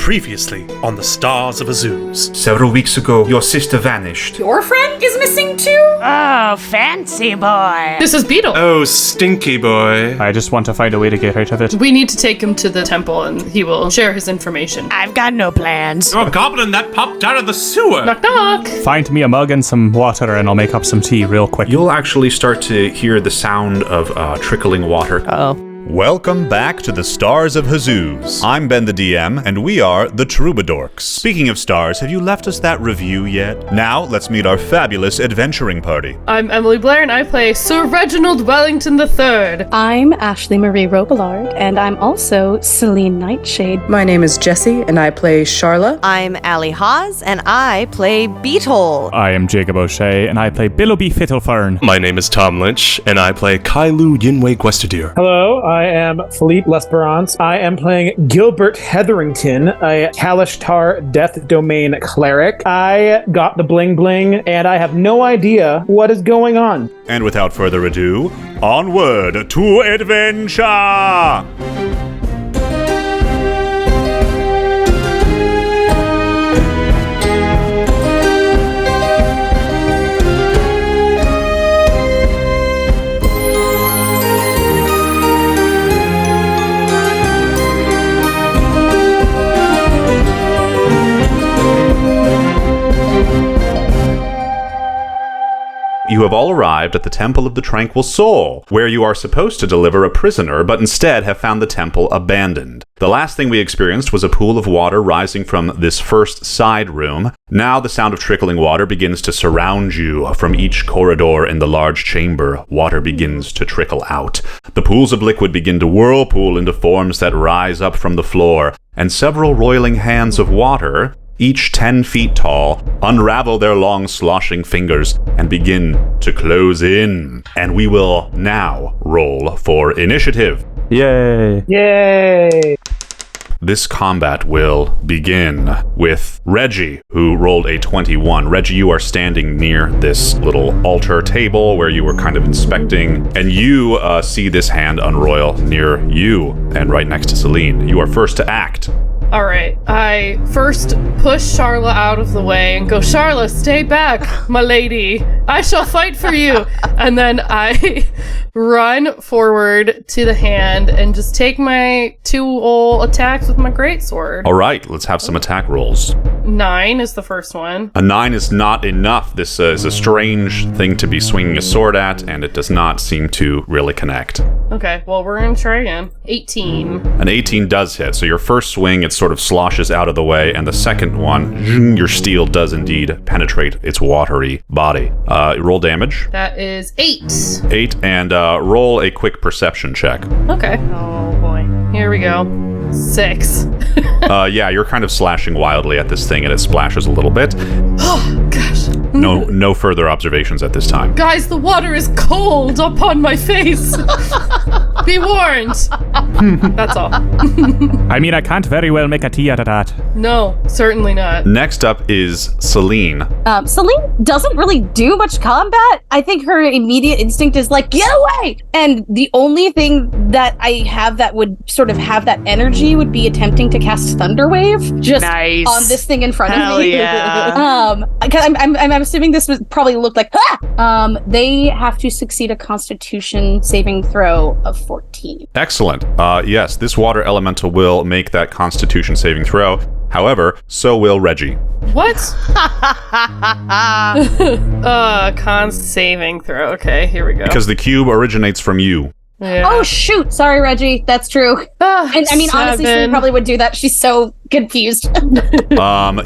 Previously on the Stars of Huzuz. Several weeks ago, your sister vanished. Your friend is missing too? Oh, fancy boy. This is Beetle. Oh, stinky boy. I just want to find a way to get out of it. We need to take him to the temple and he will share his information. I've got no plans. You're a goblin that popped out of the sewer. Knock knock. Find me a mug and some water and I'll make up some tea real quick. You'll actually start to hear the sound of trickling water. Uh-oh. Welcome back to the Stars of Huzuz. I'm Ben the DM, and we are the Troubadours. Speaking of stars, have you left us that review yet? Now, let's meet our fabulous adventuring party. I'm Emily Blair and I play Sir Reginald Wellington III. I'm Ashley Marie Robillard, and I'm also Selene Nightshade. My name is Jessie, and I play Charla. I'm Haas, and I play Beetle. I am Jacob O'Shea and I play Billowby Fiddlefern. My name is Tom Lynch, and I play Kailu Yingwye Gwestedir. Hello, I am Philippe Lesperance. I am playing Gilbert Heatherington, a Kalishtar Death Domain cleric. I got the bling bling, and I have no idea what is going on. And without further ado, onward to adventure! You have all arrived at the Temple of the Tranquil Soul, where you are supposed to deliver a prisoner, but instead have found the temple abandoned. The last thing we experienced was a pool of water rising from this first side room. Now the sound of trickling water begins to surround you. From each corridor in the large chamber, water begins to trickle out. The pools of liquid begin to whirlpool into forms that rise up from the floor, and several roiling hands of water, each 10 feet tall, unravel their long sloshing fingers and begin to close in. And we will now roll for initiative. Yay! Yay! This combat will begin with Reggie, who rolled a 21. Reggie, you are standing near this little altar table where you were kind of inspecting, and you see this hand unroil near you and right next to Selene. You are first to act. All right, I first push Charla out of the way and go, Charla, stay back, my lady. I shall fight for you. And then I run forward to the hand and just take my 2 ol' attacks with my greatsword. All right, let's have some attack rolls. 9 is the first one. A 9 is not enough. This is a strange thing to be swinging a sword at, and it does not seem to really connect. Okay, well, we're going to try again. 18. An 18 does hit, so your first swing, it sort of sloshes out of the way, and the second one, your steel does indeed penetrate its watery body. Roll damage. That is 8. 8, and roll a quick perception check. Okay. Oh boy. Here we go. 6. Yeah, you're kind of slashing wildly at this thing, and it splashes a little bit. Oh, gosh. No further observations at this time. Guys, the water is cold upon my face. Be warned. That's all. I mean, I can't very well make a tea out of that. No, certainly not. Next up is Selene. Selene doesn't really do much combat. I think her immediate instinct is like, get away! And the only thing that I have that would sort of have that energy would be attempting to cast Thunderwave just Nice. on this thing in front Hell of me. yeah. Because I'm assuming this would probably look like, they have to succeed a Constitution saving throw of 14. Excellent. Yes, this water elemental will make that Constitution saving throw. However, so will Reggie. What? Con saving throw. Okay, here we go. Because the cube originates from you. Yeah. Oh, shoot. Sorry, Reggie. That's true. And I mean, honestly, she 7. probably would do that. She's so confused.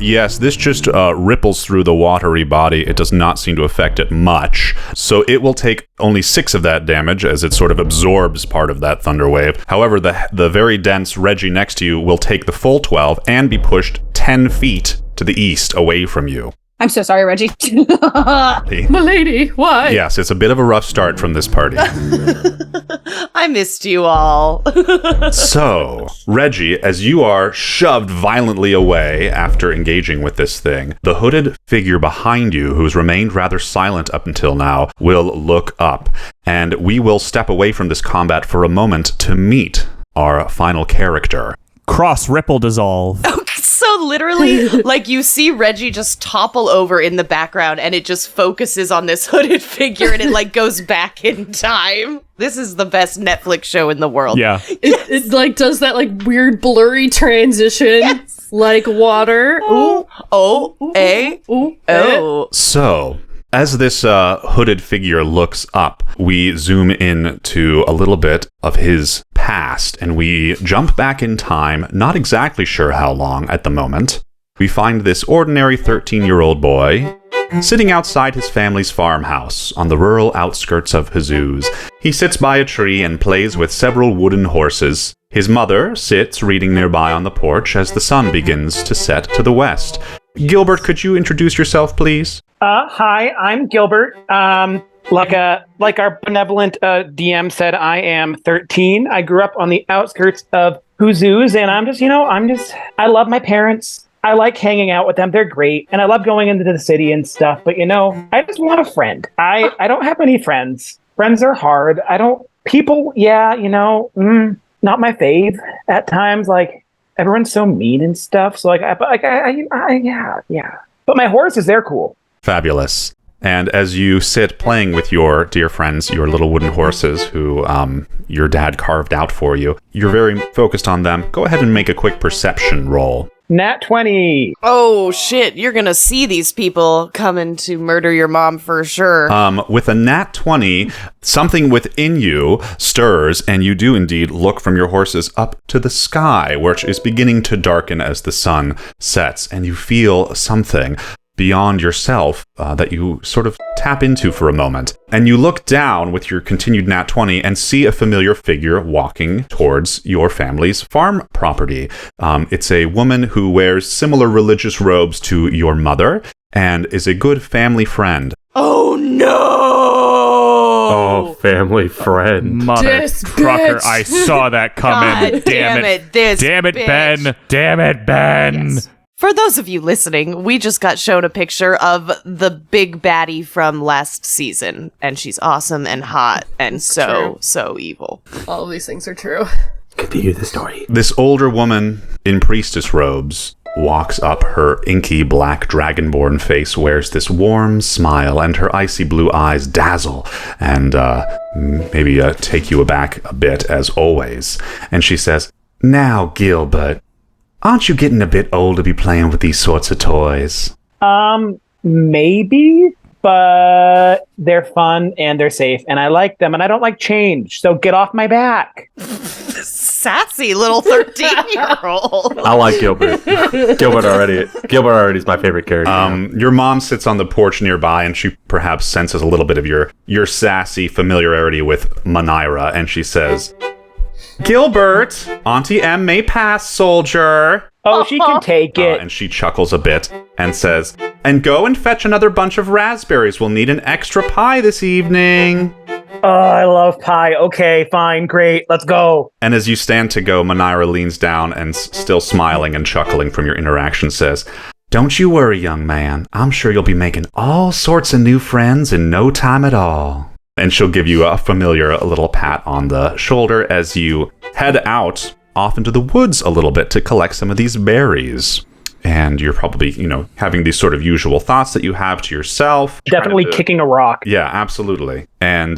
Yes, this just ripples through the watery body. It does not seem to affect it much. So it will take only 6 of that damage as it sort of absorbs part of that thunder wave. However, the very dense Reggie next to you will take the full 12 and be pushed 10 feet to the east away from you. I'm so sorry, Reggie. My lady, why? Yes, it's a bit of a rough start from this party. I missed you all. So, Reggie, as you are shoved violently away after engaging with this thing, the hooded figure behind you, who's remained rather silent up until now, will look up. And we will step away from this combat for a moment to meet our final character. Cross ripple dissolve. So literally, like, you see Reggie just topple over in the background, and it just focuses on this hooded figure, and it, like, goes back in time. This is the best Netflix show in the world. Yeah. It like, does that, like, weird blurry transition, like water. Ooh. Oh, oh. So, as this hooded figure looks up, we zoom in to a little bit of his past, and we jump back in time, not exactly sure how long at the moment. We find this ordinary 13-year-old boy sitting outside his family's farmhouse on the rural outskirts of Huzuz. He sits by a tree and plays with several wooden horses. His mother sits reading nearby on the porch as the sun begins to set to the west. Gilbert, could you introduce yourself, please? Hi, I'm Gilbert. Like our benevolent DM said, I am 13. I grew up on the outskirts of Huzuz, and I love my parents. I like hanging out with them. They're great. And I love going into the city and stuff. But, I just want a friend. I don't have any friends. Friends are hard. not my fave at times. Like, everyone's so mean and stuff. So, yeah. But my horses, they're cool. Fabulous. And as you sit playing with your dear friends, your little wooden horses who your dad carved out for you, you're very focused on them. Go ahead and make a quick perception roll. Nat 20. Oh, shit. You're gonna see these people coming to murder your mom for sure. With a nat 20, something within you stirs, and you do indeed look from your horses up to the sky, which is beginning to darken as the sun sets, and you feel something beyond yourself that you sort of tap into for a moment. And you look down with your continued nat 20 and see a familiar figure walking towards your family's farm property. It's a woman who wears similar religious robes to your mother and is a good family friend. Oh, no! Oh, family friend. Mother This trucker, bitch. I saw that coming. God damn it, this Damn it, bitch. Ben. Damn it, Ben. Yes. For those of you listening, we just got shown a picture of the big baddie from last season, and she's awesome and hot and so evil. All of these things are true. Continue the story. This older woman in priestess robes walks up. Her inky black dragonborn face wears this warm smile, and her icy blue eyes dazzle and maybe take you aback a bit, as always. And she says, "Now, Gilbert, aren't you getting a bit old to be playing with these sorts of toys?" Maybe, but they're fun and they're safe, and I like them, and I don't like change, so get off my back. Sassy little 13-year-old. I like Gilbert. Gilbert already is my favorite character. Your mom sits on the porch nearby, and she perhaps senses a little bit of your sassy familiarity with Manira, and she says, "Gilbert, Auntie M may pass, soldier." Oh, she can take it. And she chuckles a bit and says, "And go and fetch another bunch of raspberries. We'll need an extra pie this evening." Oh, I love pie. Okay, fine, great, let's go. And as you stand to go, Manira leans down and, still smiling and chuckling from your interaction, says, "Don't you worry, young man. I'm sure you'll be making all sorts of new friends in no time at all." And she'll give you a familiar little pat on the shoulder as you head out off into the woods a little bit to collect some of these berries. And you're probably, having these sort of usual thoughts that you have to yourself. Definitely kicking a rock. Yeah, absolutely. And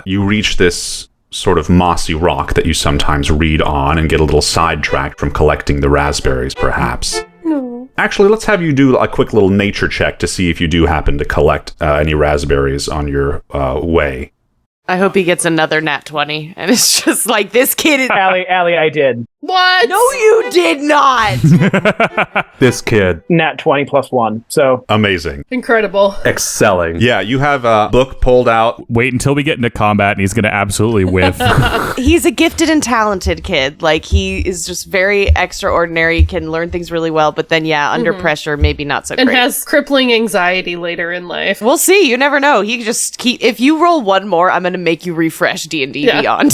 you reach this sort of mossy rock that you sometimes read on and get a little sidetracked from collecting the raspberries, perhaps. No. Actually, let's have you do a quick little nature check to see if you do happen to collect any raspberries on your way. I hope he gets another nat 20, and it's just like, this kid is... Allie, I did. What? No, you did not! This kid. Nat 20 plus 1, so... Amazing. Incredible. Excelling. Yeah, you have a book pulled out. Wait until we get into combat and he's going to absolutely whiff. He's a gifted and talented kid. Like, he is just very extraordinary, can learn things really well, but then, under pressure, maybe not so And great. has crippling anxiety later in life. We'll see. You never know. If you roll one more, I'm going to make you refresh D&D Beyond.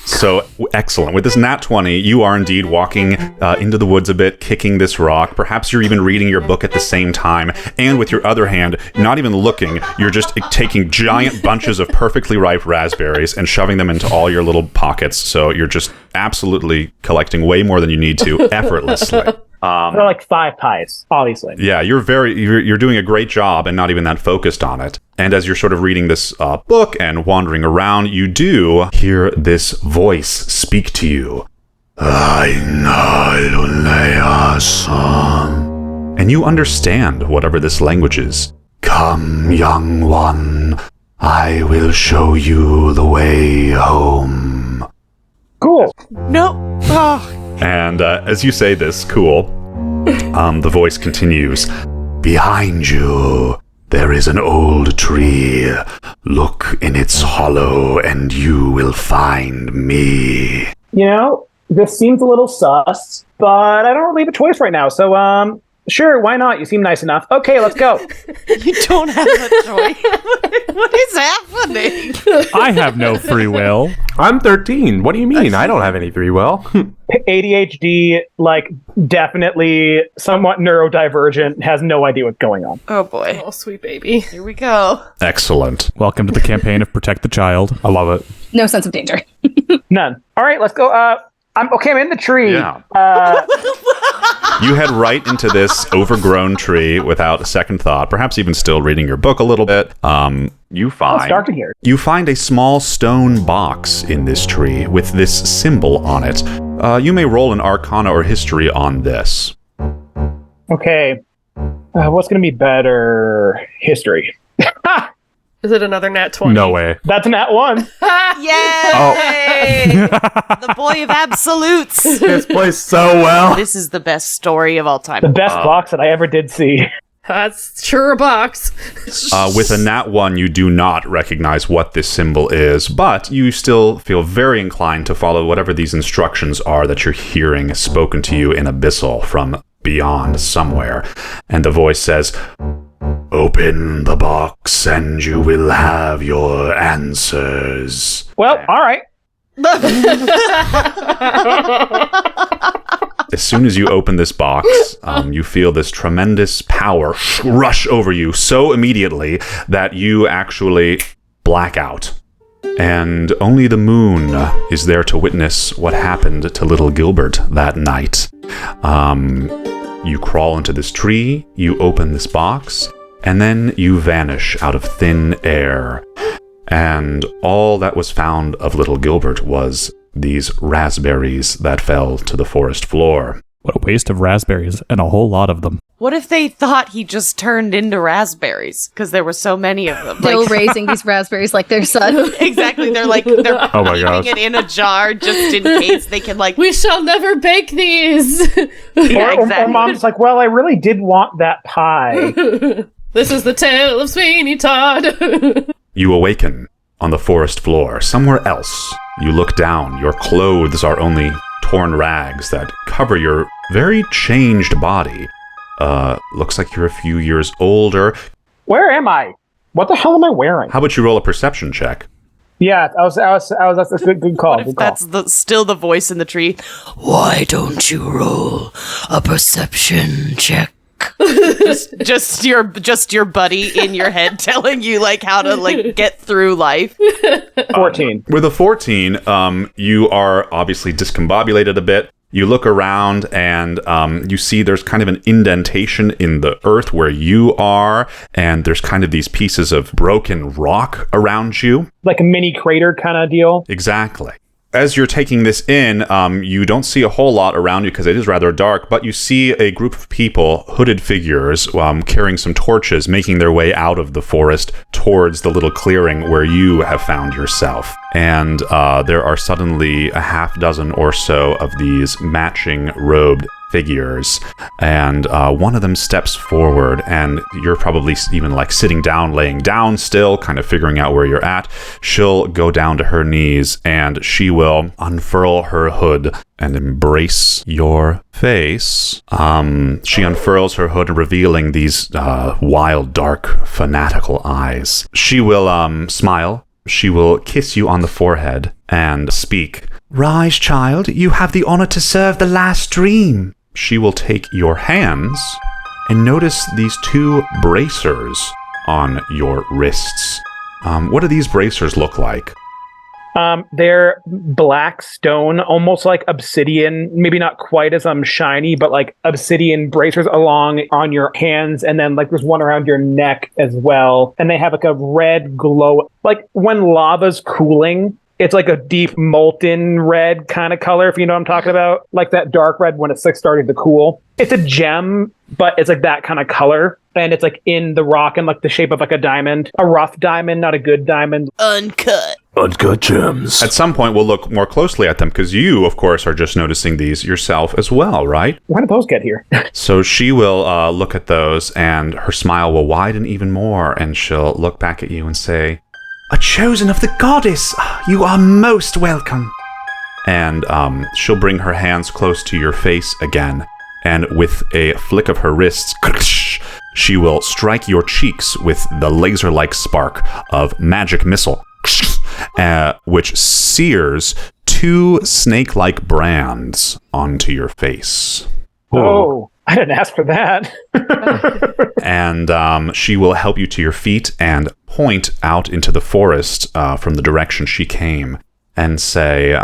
So, excellent. With this nat 20, you are indeed walking into the woods a bit, kicking this rock. Perhaps you're even reading your book at the same time. And with your other hand, not even looking, you're just taking giant bunches of perfectly ripe raspberries and shoving them into all your little pockets. So you're just absolutely collecting way more than you need to, effortlessly. They're like 5 pies, obviously. Yeah, you're doing a great job and not even that focused on it. And as you're sort of reading this book and wandering around, you do hear this voice speak to you. And you understand whatever this language is. Come, young one, I will show you the way home. Cool. No. Oh. And as you say this, cool, the voice continues. Behind you, there is an old tree. Look in its hollow and you will find me. You know, this seems a little sus, but I don't really have a choice right now, so, sure, why not? You seem nice enough. Okay, let's go. You don't have a choice. What is happening? I have no free will. I'm 13. What do you mean? I don't have any free will. ADHD, like, definitely somewhat neurodivergent, has no idea what's going on. Oh boy. Oh, sweet baby. Here we go. Excellent. Welcome to the campaign of Protect the Child. I love it. No sense of danger. None. All right, let's go. I'm in the tree. Yeah. You head right into this overgrown tree without a second thought, perhaps even still reading your book a little bit. You find it's dark in here. You find a small stone box in this tree with this symbol on it. You may roll an Arcana or History on this. Okay. What's going to be better? History. Is it another nat 20? No way. That's a nat 1. Yay! The boy of absolutes. This plays so well. This is the best story of all time. The best box that I ever did see. That's sure a box. With a nat 1, you do not recognize what this symbol is, but you still feel very inclined to follow whatever these instructions are that you're hearing spoken to you in Abyssal from beyond somewhere. And the voice says, "Open the box and you will have your answers." Well, all right. As soon as you open this box, you feel this tremendous power rush over you so immediately that you actually black out. And only the moon is there to witness what happened to little Gilbert that night. You crawl into this tree, you open this box, and then you vanish out of thin air. And all that was found of little Gilbert was these raspberries that fell to the forest floor. What a waste of raspberries, and a whole lot of them. What if they thought he just turned into raspberries? Because there were so many of them. Still raising these raspberries like their son. Exactly. They're Oh my keeping gosh. it in a jar just in case they can We shall never bake these. Yeah, Or exactly. mom's like, well, I really did want that pie. This is the tale of Sweeney Todd. You awaken on the forest floor, somewhere else. You look down. Your clothes are only torn rags that cover your very changed body. Looks like you're a few years older. Where am I? What the hell am I wearing? How about you roll a perception check? Yeah, that's a good call. Good call. That's still the voice in the tree. Why don't you roll a perception check? just your buddy in your head telling you like how to like get through life. 14. With a 14, you are obviously discombobulated a bit. You look around and you see there's kind of an indentation in the earth where you are, and there's kind of these pieces of broken rock around you. Like a mini crater kind of deal. Exactly. As you're taking this in, you don't see a whole lot around you because it is rather dark, but you see a group of people, hooded figures, carrying some torches, making their way out of the forest towards the little clearing where you have found yourself. And there are suddenly a half dozen or so of these matching robed figures, and one of them steps forward, and you're probably even like sitting down, laying down still, kind of figuring out where you're at. She'll go down to her knees and she will unfurl her hood and embrace your face. She unfurls her hood, revealing these wild, dark, fanatical eyes. She will smile. She will kiss you on the forehead and speak. "Rise, child. You have the honor to serve the last dream." She will take your hands and notice these two bracers on your wrists. What do these bracers look like? They're black stone, almost like obsidian, maybe not quite as shiny, but like obsidian bracers along on your hands, and then like there's one around your neck as well. And they have like a red glow, like when lava's cooling. It's like a deep molten red kind of color, if you know what I'm talking about. Like that dark red when it's like starting to cool. It's a gem, but it's like that kind of color. And it's like in the rock and like the shape of like a diamond. A rough diamond, not a good diamond. Uncut gems. At some point, we'll look more closely at them because you, of course, are just noticing these yourself as well, right? Why did those get here? So she will look at those and her smile will widen even more and she'll look back at you and say, "A chosen of the goddess, you are most welcome." And she'll bring her hands close to your face again, and with a flick of her wrists, she will strike your cheeks with the laser-like spark of magic missile, which sears 2 snake-like brands onto your face. Oh, I didn't ask for that. And she will help you to your feet and point out into the forest from the direction she came and say,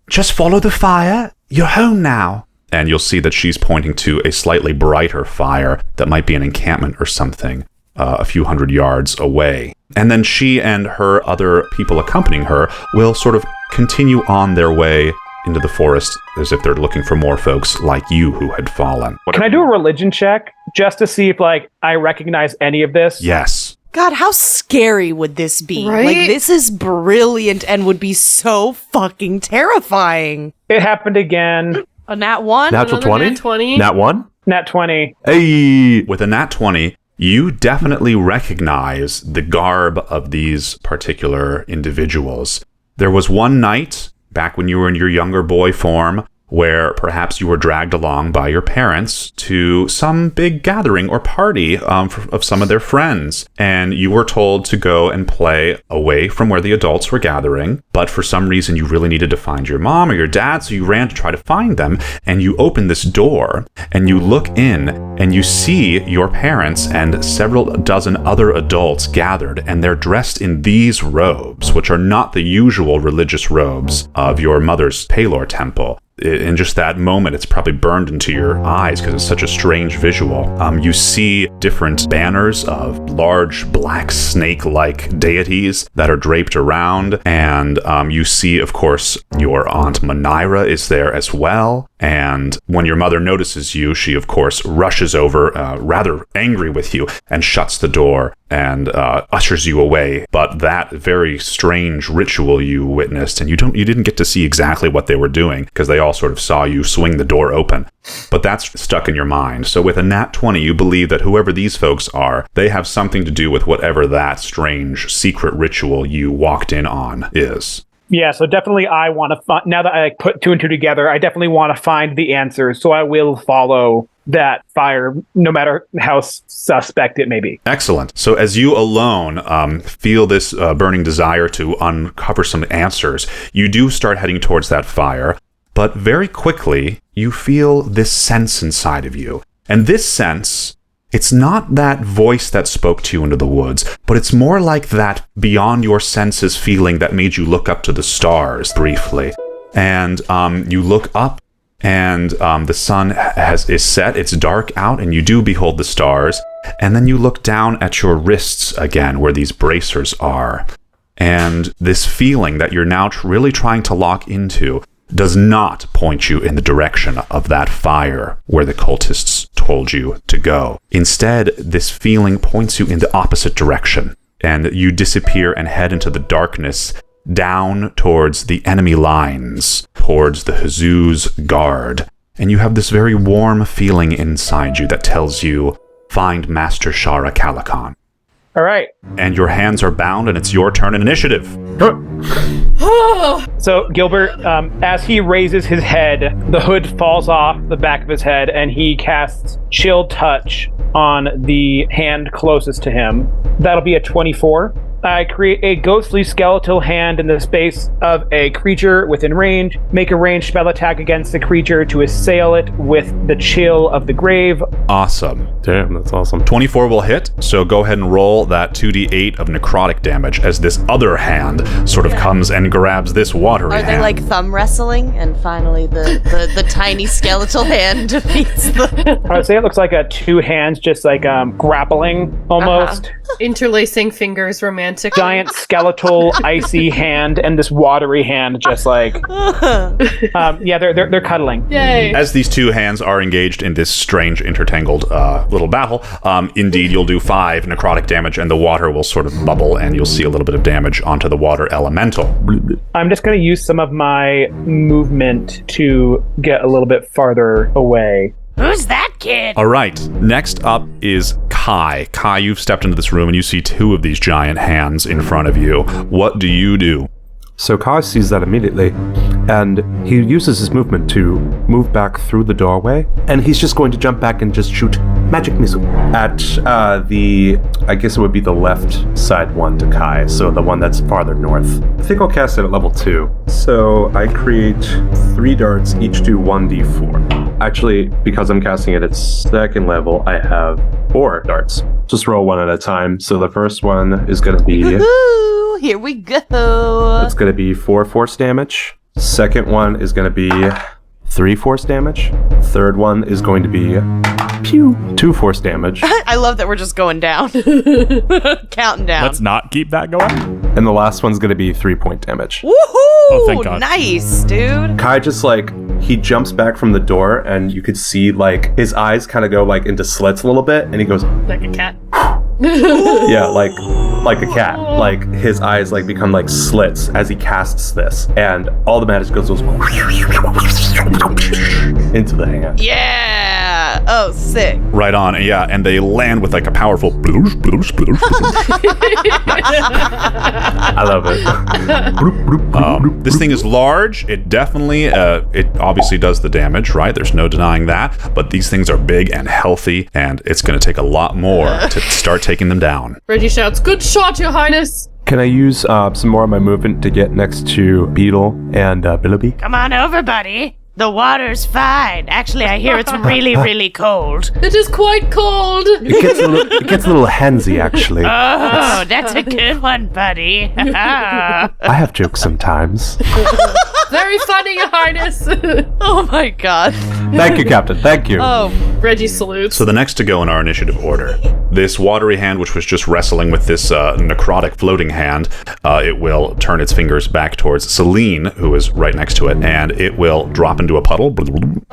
"Just follow the fire. You're home now." And you'll see that she's pointing to a slightly brighter fire that might be an encampment or something a few hundred yards away. And then she and her other people accompanying her will sort of continue on their way into the forest as if they're looking for more folks like you who had fallen. Can I do a religion check just to see if like I recognize any of this? Yes. God, how scary would this be? Right? Like, this is brilliant and would be so fucking terrifying. It happened again. A nat 1? Natural 20? Nat 20? Nat 1? Nat 20. Hey! With a nat 20, you definitely recognize the garb of these particular individuals. There was one night, back when you were in your younger boy form, where perhaps you were dragged along by your parents to some big gathering or party of some of their friends. And you were told to go and play away from where the adults were gathering. But for some reason, you really needed to find your mom or your dad, so you ran to try to find them. And you open this door and you look in and you see your parents and several dozen other adults gathered. And they're dressed in these robes, which are not the usual religious robes of your mother's Palor temple. In just that moment, it's probably burned into your eyes because it's such a strange visual. You see different banners of large black snake-like deities that are draped around, and you see, of course, your Aunt Manira is there as well. And when your mother notices you, she, of course, rushes over, rather angry with you, and shuts the door and ushers you away. But that very strange ritual you witnessed, and you didn't get to see exactly what they were doing because they all sort of saw you swing the door open. But that's stuck in your mind. So with a nat 20, you believe that whoever these folks are, they have something to do with whatever that strange secret ritual you walked in on is. Yeah, so definitely I want to find, now that I put 2 and 2 together, I definitely want to find the answers. So I will follow that fire, no matter how suspect it may be. Excellent. So as you alone feel this burning desire to uncover some answers, you do start heading towards that fire. But very quickly, you feel this sense inside of you. And this sense, it's not that voice that spoke to you into the woods, but it's more like that beyond your senses feeling that made you look up to the stars briefly. And you look up, and the sun is set, it's dark out, and you do behold the stars. And then you look down at your wrists again, where these bracers are. And this feeling that you're now really trying to lock into does not point you in the direction of that fire where the cultists told you to go. Instead, this feeling points you in the opposite direction, and you disappear and head into the darkness down towards the enemy lines, towards the Huzuz guard. And you have this very warm feeling inside you that tells you, find Master Shara Calican. All right. And your hands are bound, and it's your turn in initiative. So Gilbert, as he raises his head, the hood falls off the back of his head, and he casts Chill Touch on the hand closest to him. That'll be a 24. I create a ghostly skeletal hand in the space of a creature within range. Make a ranged spell attack against the creature to assail it with the chill of the grave. Awesome. Damn, that's awesome. 24 will hit, so go ahead and roll that 2d8 of necrotic damage as this other hand sort of comes and grabs this watery hand. Are they like thumb wrestling? And finally the tiny skeletal hand defeats the... I would say it looks like 2 hands just like grappling almost. Interlacing fingers romantic. Giant skeletal icy hand and this watery hand just like... they're cuddling. Yay. As these 2 hands are engaged in this strange intertangled little battle, indeed you'll do 5 necrotic damage and the water will sort of bubble and you'll see a little bit of damage onto the water elemental. I'm just going to use some of my movement to get a little bit farther away. Who's that kid? All right, next up is Kai. Kai, you've stepped into this room and you see 2 of these giant hands in front of you. What do you do? So Kai sees that immediately, and he uses his movement to move back through the doorway, and he's just going to jump back and just shoot magic missile at I guess it would be the left side one to Kai, so the one that's farther north. I think I'll cast it at level 2. So I create 3 darts, each do 1d4. Actually, because I'm casting it at 2nd level, I have 4 darts. Just roll one at a time. So the first one is going to be... Woohoo! Here we go! It's going to be 4 force damage. Second one is going to be 3 force damage. Third one is going to be 2 force damage. I love that we're just going down. Counting down. Let's not keep that going. And the last one's going to be 3 point damage. Woohoo! Oh, thank God. Nice, dude. Kai just he jumps back from the door and you could see his eyes kind of go into slits a little bit and he goes Like a cat. yeah, like a cat. His eyes become slits as he casts this, and all the magic goes into the hand. Yeah. Oh, sick. Right on, yeah, and they land with a powerful bloosh, bloosh, bloosh, bloosh. I love it. This thing is large. It definitely, it obviously does the damage, right? There's no denying that. But these things are big and healthy, and it's going to take a lot more to start taking them down. Reggie shouts, "Good shot, Your Highness!" Can I use some more of my movement to get next to Beetle and Billowby? Come on over, buddy. The water's fine. Actually, I hear it's really, really cold. It is quite cold. It gets a little handsy, actually. Oh, that's a good one, buddy. I have jokes sometimes. Very funny, Your Highness. Oh my God. Thank you, Captain. Thank you. Oh, Reggie salutes. So the next to go in our initiative order, this watery hand, which was just wrestling with this necrotic floating hand, it will turn its fingers back towards Selene, who is right next to it, and it will drop into a puddle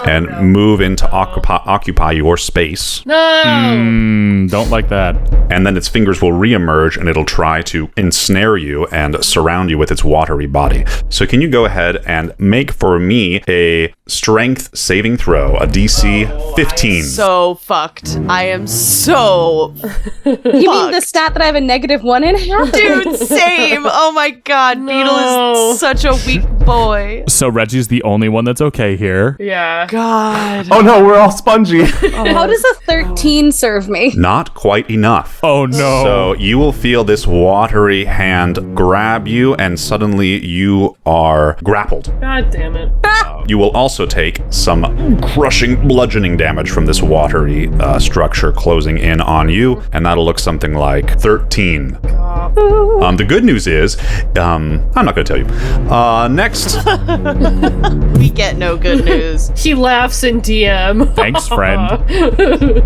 and move in to occupy your space. No! Don't like that. And then its fingers will reemerge and it'll try to ensnare you and surround you with its watery body. So can you go ahead and make for me a strength saving throw, a DC 15. So fucked. I am so You mean the stat that I have a -1 in? Dude, same. Oh my God. No. Beetle is such a weak boy. So Reggie's the only one that's okay here. Yeah. God. Oh no, we're all spongy. How does a 13 serve me? Not quite enough. Oh no. So you will feel this watery hand grab you and suddenly you are grappled. God damn it. You will also take some crushing, bludgeoning damage from this watery structure closing in on you, and that'll look something like 13. The good news is, I'm not going to tell you. Next. We get no good news. He laughs in DM. Thanks, friend.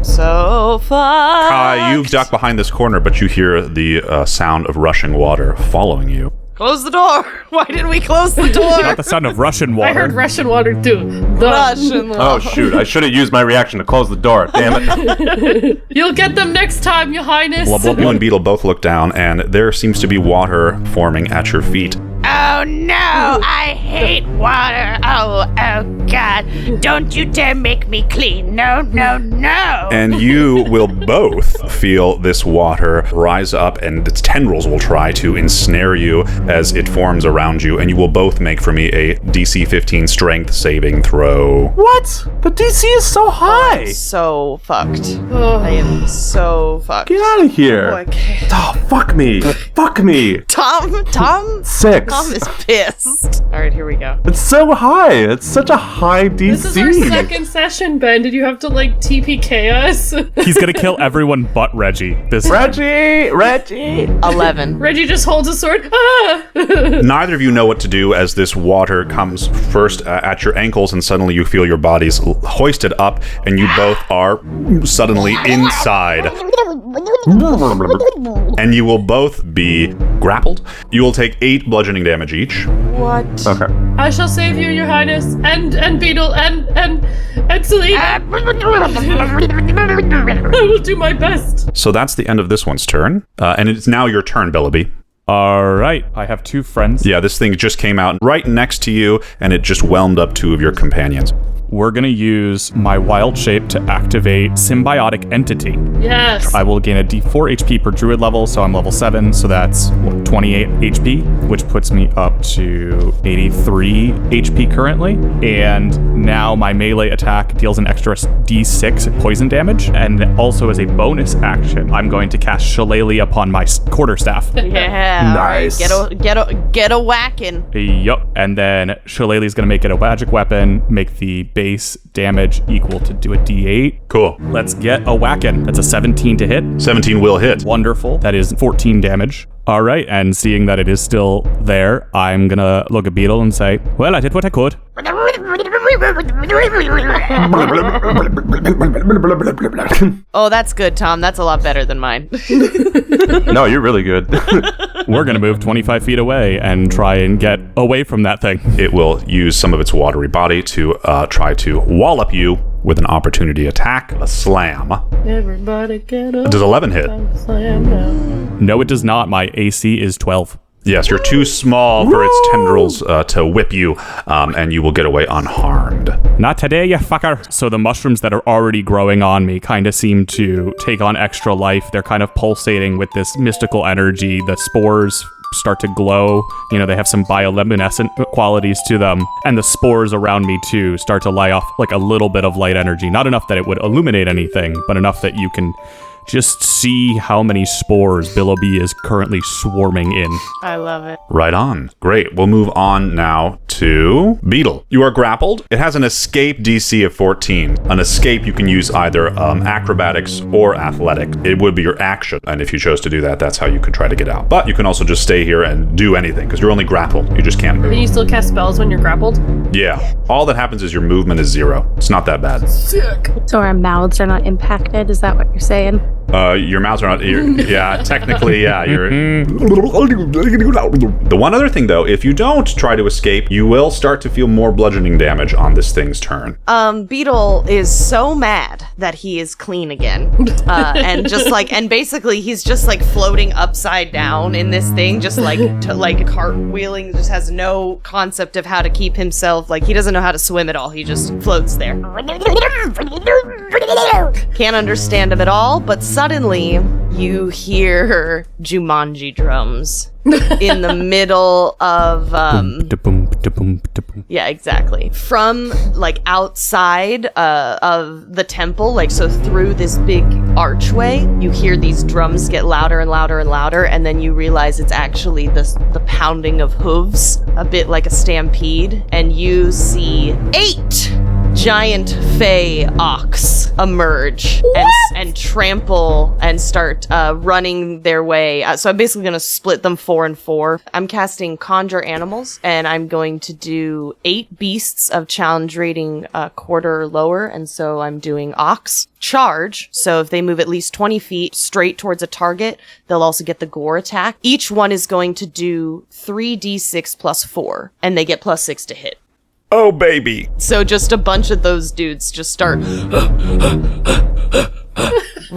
So fucked. Kai, you've ducked behind this corner, but you hear the sound of rushing water following you. Close the door. Why didn't we close the door? Not the sound of Russian water. I heard Russian water too. Russian water. Oh shoot, I should have used my reaction to close the door. Damn it. You'll get them next time, Your Highness. You and Beetle both look down, and there seems to be water forming at your feet. Oh no, I hate water. Oh God. Don't you dare make me clean. No. And you will both feel this water rise up, and its tendrils will try to ensnare you as it forms around you, and you will both make for me a DC 15 strength saving throw. What? The DC is so high. So fucked. I am so fucked. Get out of here. Okay. Oh, fuck me. Fuck me. Tom? 6. Tom is pissed. All right, here we go. It's so high. It's such a high DC. This is our second session, Ben. Did you have to, like, TPK us? He's gonna kill everyone but Reggie. Reggie! 11. Reggie just holds a sword. Ah! Neither of you know what to do as this water comes first at your ankles, and suddenly you feel your bodies hoisted up, and you both are suddenly inside. And you will both be grappled. You will take 8 bludgeoning damage each. What? Okay. I shall save you, your highness, and Beetle, and Selene. I will do my best. So that's the end of this one's turn. And it's now your turn, Billowby. All right, I have 2 friends. Yeah, this thing just came out right next to you, and it just whelmed up 2 of your companions. We're gonna use my wild shape to activate Symbiotic Entity. Yes. I will gain a D4 HP per druid level, so I'm level 7, so that's 28 HP, which puts me up to 83 HP currently. And now my melee attack deals an extra D6 poison damage, and also as a bonus action, I'm going to cast Shillelagh upon my quarterstaff. Yeah. Nice. All right, get a whacking. Yup. And then Shillelagh is gonna make it a magic weapon, make the base damage equal to do a D8. Cool. Let's get a whackin'. That's a 17 to hit. 17 will hit. Wonderful. That is 14 damage. All right, and seeing that it is still there, I'm gonna look at Beetle and say, well, I did what I could. Oh, that's good, Tom. That's a lot better than mine. No, you're really good. We're gonna move 25 feet away and try and get away from that thing. It will use some of its watery body to try to wallop you with an opportunity attack, a slam. Everybody get up. Does 11 hit? Slam now. No, it does not. My AC is 12. Yes, you're too small for its tendrils to whip you, and you will get away unharmed. Not today, you fucker. So the mushrooms that are already growing on me kind of seem to take on extra life. They're kind of pulsating with this mystical energy. The spores start to glow. You know, they have some bioluminescent qualities to them. And the spores around me, too, start to lie off like a little bit of light energy. Not enough that it would illuminate anything, but enough that you can just see how many spores Billowby is currently swarming in. I love it. Right on. Great. We'll move on now to Beetle. You are grappled. It has an escape DC of 14. An escape you can use either acrobatics or athletic. It would be your action, and if you chose to do that, that's how you could try to get out. But you can also just stay here and do anything, because you're only grappled. You just can't move. Can you still cast spells when you're grappled? Yeah. All that happens is your movement is 0. It's not that bad. Sick. So our mouths are not impacted? Is that what you're saying? Your mouths are not. Yeah, technically, yeah. The one other thing, though, if you don't try to escape, you will start to feel more bludgeoning damage on this thing's turn. Beetle is so mad that he is clean again, and basically he's just like floating upside down in this thing, just like cartwheeling. Just has no concept of how to keep himself. Like, he doesn't know how to swim at all. He just floats there. Can't understand him at all, but suddenly you hear Jumanji drums in the middle of yeah, exactly, from like outside of the temple, like, so through this big archway you hear these drums get louder and louder and louder, and then you realize it's actually the pounding of hooves, a bit like a stampede, and you see 8 giant fey ox emerge and trample and start running their way. So I'm basically going to split them 4 and 4. I'm casting Conjure Animals, and I'm going to do 8 beasts of challenge rating quarter or lower, and so I'm doing Ox. Charge, so if they move at least 20 feet straight towards a target, they'll also get the gore attack. Each one is going to do 3d6 plus 4, and they get plus 6 to hit. Oh, baby. So just a bunch of those dudes just start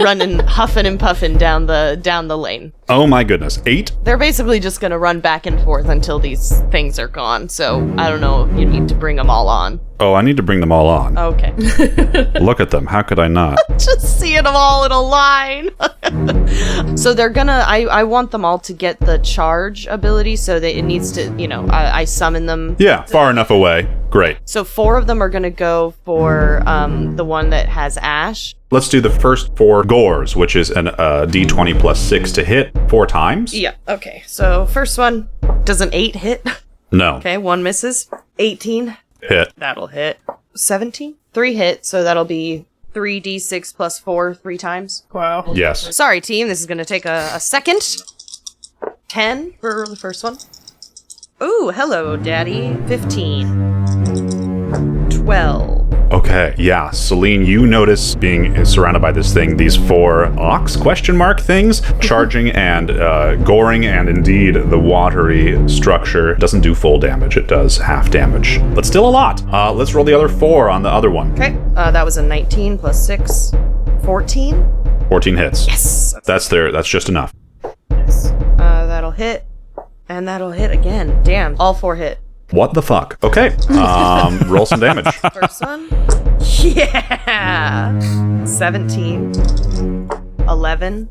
running, huffing and puffing down the lane. Oh my goodness. 8? They're basically just gonna run back and forth until these things are gone. So I don't know if you need to bring them all on. Oh, I need to bring them all on. Okay. Look at them. How could I not? Just seeing them all in a line. So they're gonna, I want them all to get the charge ability so that it needs to, I summon them. Yeah, far enough away. Great. So 4 of them are gonna go for the one that has Ash. Let's do the first 4 gores, which is an d20 plus 6 to hit 4 times. Yeah, okay. So first one, does an 8 hit? No. Okay, 1 misses. 18. Hit. That'll hit. 17? 3 hit, so that'll be 3d6 plus 4 3 times. Wow. Yes. Sorry, team, this is gonna take a second. 10 for the first one. Ooh, hello, daddy. 15. 12. Okay, yeah. Selene, you notice being surrounded by this thing, these 4 ox things, charging and goring, and indeed the watery structure doesn't do full damage. It does half damage, but still a lot. Let's roll the other 4 on the other one. Okay, that was a 19 plus 6. 14? 14 hits. Yes! That's just enough. That'll hit. And that'll hit again. Damn, all 4 hit. What the fuck? Okay, roll some damage. First one. Yeah! 17. 11.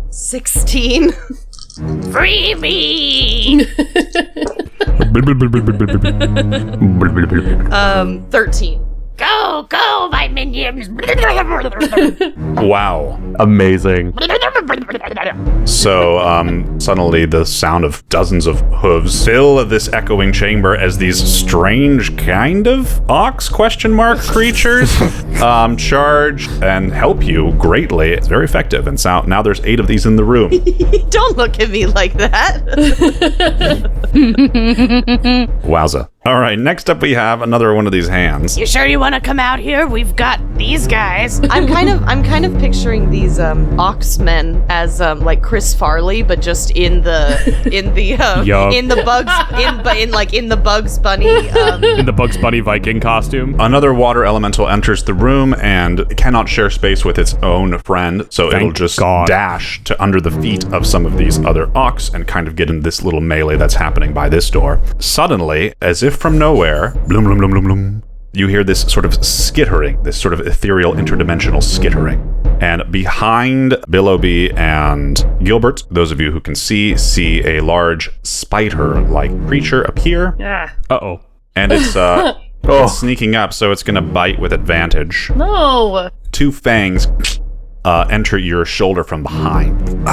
16. Free me! 13. Go, my minions! Wow. Amazing. So, suddenly the sound of dozens of hooves fill this echoing chamber as these strange kind of ox creatures charge and help you greatly. It's very effective, and so now there's 8 of these in the room. Don't look at me like that. Wowza. All right, next up we have another one of these hands. You sure you want to come out here? We've got these guys. I'm kind of picturing these Oxmen as like Chris Farley, but just in the Bugs Bunny in the Bugs Bunny Viking costume. Another water elemental enters the room and cannot share space with its own friend, so it'll just dash to under the feet of some of these other ox and kind of get in this little melee that's happening by this door. Suddenly, as if from nowhere, bloom, bloom, bloom, bloom, bloom, you hear this sort of skittering, this sort of ethereal interdimensional skittering. And behind Billowby and Gilbert, those of you who can see a large spider-like creature appear. Yeah. Uh-oh. And it's sneaking up, so it's going to bite with advantage. No. 2 fangs enter your shoulder from behind.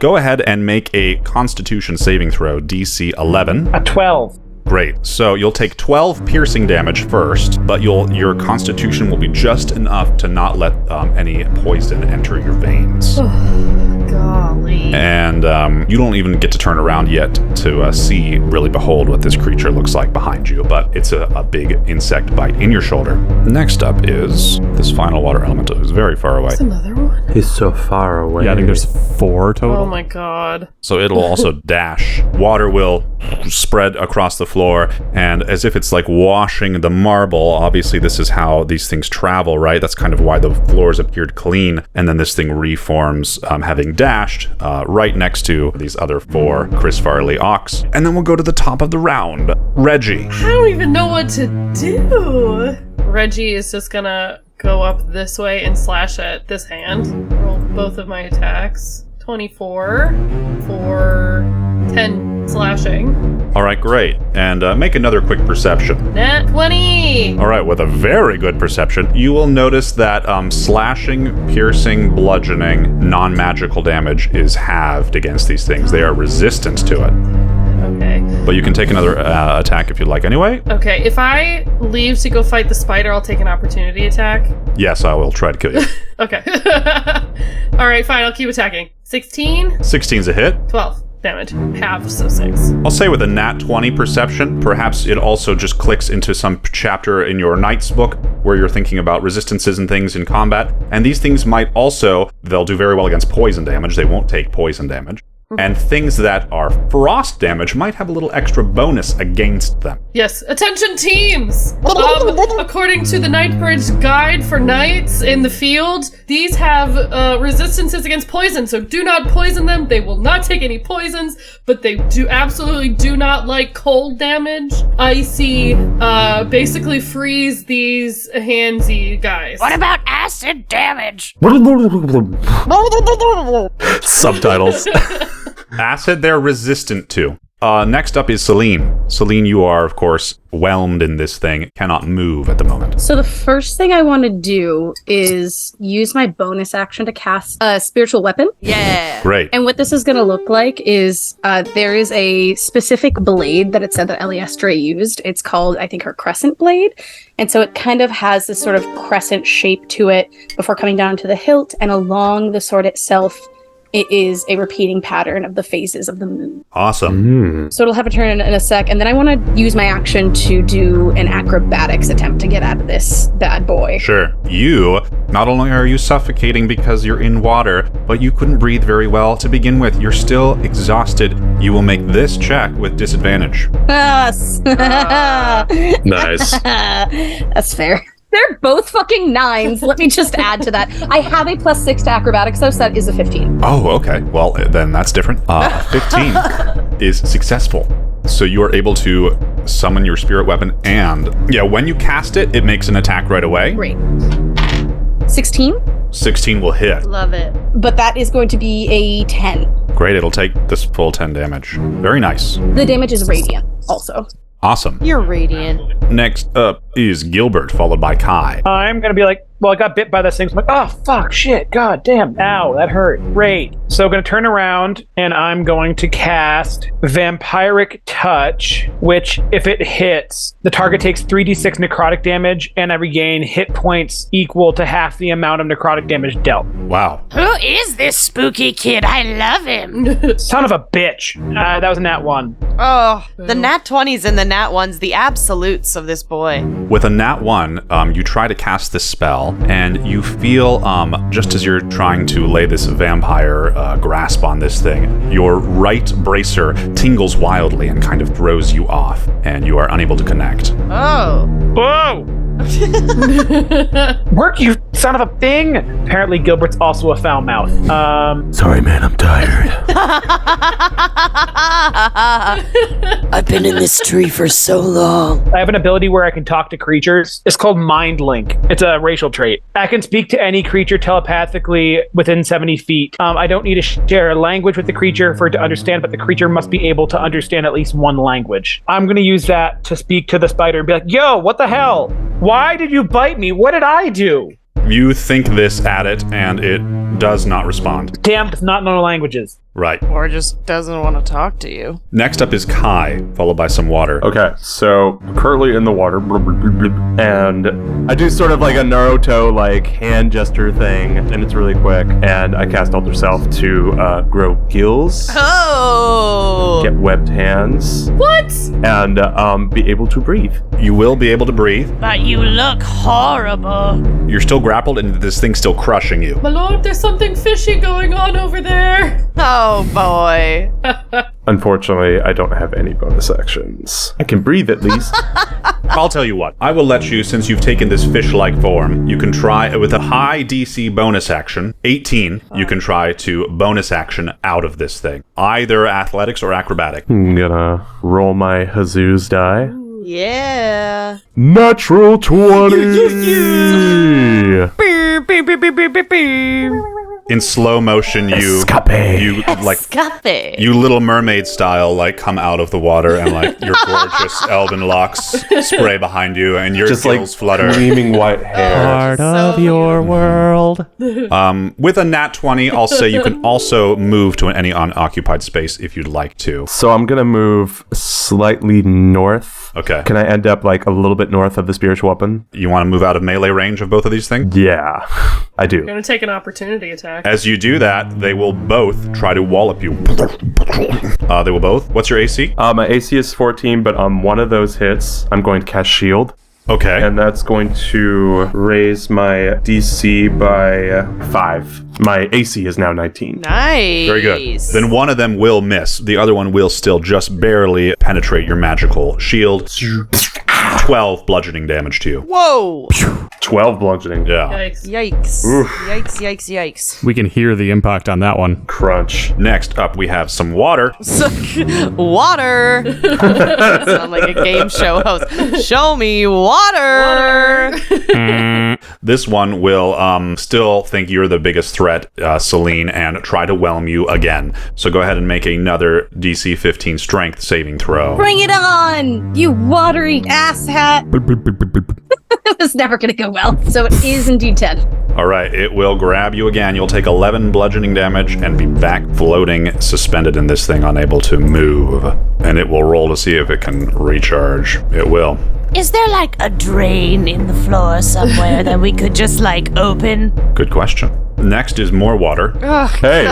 Go ahead and make a Constitution saving throw, DC 11. A 12. Great. So you'll take 12 piercing damage first, but your Constitution will be just enough to not let any poison enter your veins. Golly. And you don't even get to turn around yet to behold what this creature looks like behind you, but it's a big insect bite in your shoulder. Next up is this final water elemental who's very far away. There's another one? He's so far away. Yeah, I think there's 4 total. Oh my god. So it'll also dash. Water will spread across the floor, and as if it's like washing the marble, obviously this is how these things travel, right? That's kind of why the floors appeared clean, and then this thing reforms, having dashed right next to these other 4 Chris Farley ox. And then we'll go to the top of the round. Reggie. I don't even know what to do. Reggie is just gonna go up this way and slash at this hand. Roll both of my attacks. 24 for 10 slashing. All right, great. And make another quick perception. Nat 20! All right, with a very good perception, you will notice that slashing, piercing, bludgeoning, non-magical damage is halved against these things. They are resistant to it. Okay. But you can take another attack if you'd like anyway. Okay, if I leave to go fight the spider, I'll take an opportunity attack. Yes, I will try to kill you. Okay. Alright, fine, I'll keep attacking. 16? 16's a hit. 12 damage. Half, so 6. I'll say with a nat 20 perception, perhaps it also just clicks into some chapter in your Knight's book where you're thinking about resistances and things in combat. And these things might also, they'll do very well against poison damage. They won't take poison damage. and things that are frost damage might have a little extra bonus against them. Yes, attention teams! According to the Nightbridge Guide for Knights in the field, these have resistances against poison, so do not poison them. They will not take any poisons, but they absolutely do not like cold damage. Icy, basically freeze these handsy guys. What about acid damage? Subtitles. Acid they're resistant to. Next up is Selene. Selene, you are, of course, whelmed in this thing. Cannot move at the moment. So the first thing I want to do is use my bonus action to cast a spiritual weapon. Yeah. Great. And what this is going to look like is there is a specific blade that it said that Eliestra used. It's called, I think, her crescent blade. And so it kind of has this sort of crescent shape to it before coming down to the hilt. And along the sword itself, it is a repeating pattern of the phases of the moon. Awesome. So it'll have a turn in a sec, and then I want to use my action to do an acrobatics attempt to get out of this bad boy. Sure. You, not only are you suffocating because you're in water, but you couldn't breathe very well to begin with. You're still exhausted. You will make this check with disadvantage. Nice. That's fair. They're both fucking 9s. Let me just add to that. I have a +6 to acrobatics, though, so that is a 15. Oh, okay. Well, then that's different. 15 is successful. So you are able to summon your spirit weapon, and when you cast it, it makes an attack right away. Great. 16? 16 will hit. Love it. But that is going to be a 10. Great, it'll take this full 10 damage. Very nice. The damage is radiant, also. Awesome. You're radiant. Next up is Gilbert, followed by Kai. I'm going to be like, well, I got bit by this thing. So I'm like, oh, fuck, shit, god damn. Ow, that hurt. Great. So I'm going to turn around and I'm going to cast Vampiric Touch, which, if it hits, the target takes 3d6 necrotic damage and I regain hit points equal to half the amount of necrotic damage dealt. Wow. Who is this spooky kid? I love him. Son of a bitch. That was a nat 1. Oh, the nat 20s and the nat 1s, the absolutes of this boy. With a nat 1, you try to cast this spell, and you feel, just as you're trying to lay this vampire grasp on this thing, your right bracer tingles wildly and kind of throws you off, and you are unable to connect. Oh. Whoa! Work, you son of a thing! Apparently Gilbert's also a foul mouth. Sorry, man, I'm tired. I've been in this tree for so long. I have an ability where I can talk to creatures. It's called Mind Link. It's a racial trait. I can speak to any creature telepathically within 70 feet. I don't need to share a language with the creature for it to understand, but the creature must be able to understand at least one language. I'm going to use that to speak to the spider and be like, yo, what the hell? Why did you bite me? What did I do? You think this at it, and it does not respond. Damn, does not know languages. Right. Or just doesn't want to talk to you. Next up is Kai, followed by some water. Okay, so currently in the water, and I do sort of like a Naruto like hand gesture thing, and it's really quick. And I cast Alter Self to grow gills, get webbed hands, What? and be able to breathe. You will be able to breathe. But you look horrible. You're still grappled, and this thing's still crushing you. My lord, there's something fishy going on over there. Oh, boy. Unfortunately, I don't have any bonus actions. I can breathe at least. I'll tell you what. I will let you, since you've taken this fish-like form, you can try with a high DC bonus action, 18, you can try to bonus action out of this thing. Either athletics or acrobatic. I'm gonna roll my Huzuz die. Yeah. Natural 20! In slow motion, you like Escape. you Little Mermaid style, like come out of the water and like your gorgeous elven locks spray behind you and your just gills like flutter. gleaming white hair. Part of your world. With a nat 20, I'll say you can also move to any unoccupied space if you'd like to. So I'm gonna move slightly north. Okay. Can I end up like a little bit north of the spiritual weapon? You want to move out of melee range of both of these things? Yeah, I do. I'm gonna take an opportunity attack. As you do that, they will both try to wallop you. They will both. What's your AC? My AC is 14, but on one of those hits, I'm going to cast Shield. Okay. And that's going to raise my DC by 5. My AC is now 19. Nice. Very good. Then one of them will miss. The other one will still just barely penetrate your magical shield. 12 bludgeoning damage to you. Whoa. 12 bludgeoning. Yeah. Yikes. Oof. Yikes. We can hear the impact on that one. Crunch. Next up, we have some water. Water. Sound like a game show host. Show me water. This one will still think you're the biggest threat, Selene, and try to whelm you again. So go ahead and make another DC 15 strength saving throw. Bring it on, you watery asshat. It was never going to go well. So it is indeed 10. All right, it will grab you again. You'll take 11 bludgeoning damage and be back floating, suspended in this thing, unable to move. And it will roll to see if it can recharge. It will. Is there like a drain in the floor somewhere that we could just like open? Good question. Next is more water. Hey,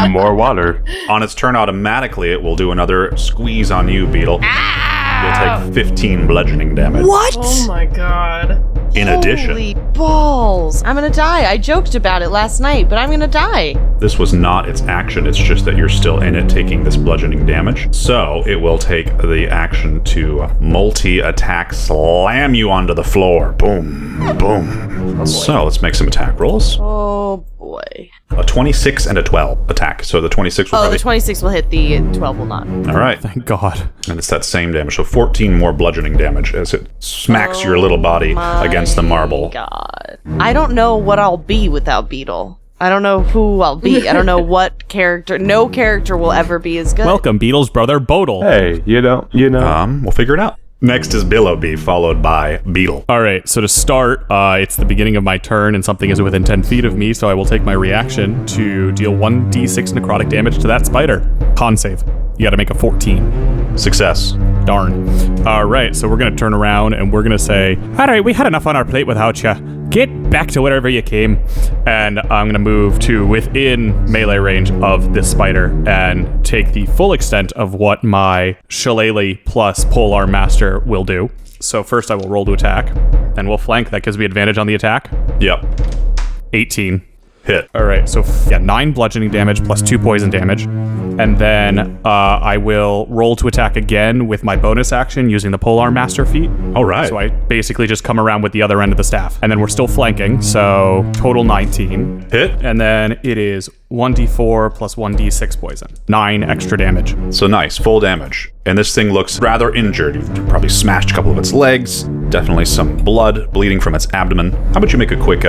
more water. On its turn, automatically, it will do another squeeze on you, Beetle. You'll take 15 bludgeoning damage. What? Oh my god. In addition, Holy balls. I'm gonna die. I joked about it last night, but I'm gonna die. this was not its action. It's just that you're still in it taking this bludgeoning damage. So it will take the action to multi-attack, slam you onto the floor. Boom, boom. So let's make some attack rolls. Oh boy. A 26 and a 12 attack. So the 26 will Oh, probably... the 26 will hit, the 12 will not. All right. Thank God. And it's that same damage. So 14 more bludgeoning damage as it smacks your little body against the marble. God. I don't know what I'll be without Beetle. I don't know who I'll be. I don't know what character. No character will ever be as good. Welcome, Beetle's brother, Bodle. Hey, you know. We'll figure it out. Next is Billowby, followed by Beetle. All right, so to start, it's the beginning of my turn, and something is within 10 feet of me, so I will take my reaction to deal 1d6 necrotic damage to that spider. Con save. You gotta make a 14. Success. Darn. All right, so we're gonna turn around, and we're gonna say, all right, we had enough on our plate without you. Get back to wherever you came. And I'm gonna move to within melee range of this spider and take the full extent of what my Shillelagh plus Polearm Master will do. So first I will roll to attack, and we'll flank. That gives me advantage on the attack. Yep. 18. Hit. All right, so 9 bludgeoning damage plus 2 poison damage. And then I will roll to attack again with my bonus action using the Polearm Master feat. All right. So I basically just come around with the other end of the staff. And then we're still flanking, so total 19. Hit. And then it is 1d4 plus 1d6 poison. 9 extra damage. So nice, full damage. And this thing looks rather injured. You've probably smashed a couple of its legs. Definitely some blood bleeding from its abdomen. How about you make a quick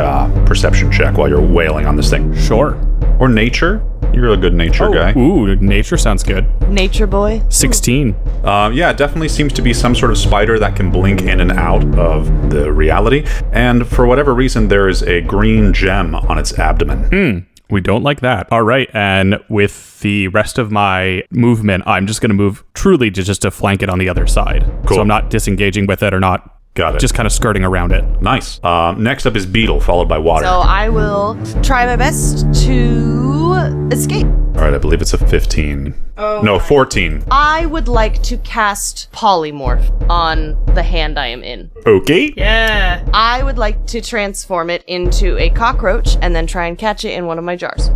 perception check while you're wailing on this thing? Sure. Or nature? You're a good nature guy. Ooh, nature sounds good. Nature boy. 16. Yeah, it definitely seems to be some sort of spider that can blink in and out of the reality. And for whatever reason, there is a green gem on its abdomen. We don't like that. All right, and with the rest of my movement, I'm just going to move truly just to flank it on the other side. Cool. So I'm not disengaging with it or not. Got it. Just kind of skirting around it. Nice. Next up is Beetle, followed by water. So I will try my best to escape. All right, I believe it's a 15. No, 14. I would like to cast polymorph on the hand I am in. Okay. Yeah. I would like to transform it into a cockroach and then try and catch it in one of my jars.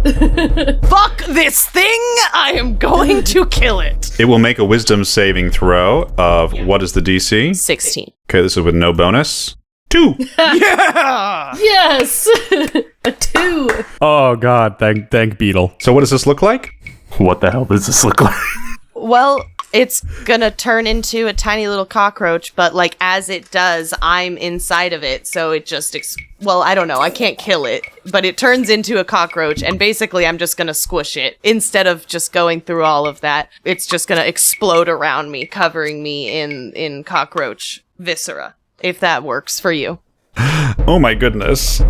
Fuck this thing! I am going to kill it. It will make a wisdom saving throw of, what is the DC? 16. Okay, this is with no bonus. 2. Yeah! Yes. A 2. Oh God, thank Beetle. So what does this look like? What the hell does this look like? Well, it's gonna turn into a tiny little cockroach, but like as it does, I'm inside of it, so it just well, I don't know, I can't kill it, but it turns into a cockroach, and basically I'm just gonna squish it. Instead of just going through all of that, it's just gonna explode around me, covering me in cockroach viscera, if that works for you. Oh my goodness.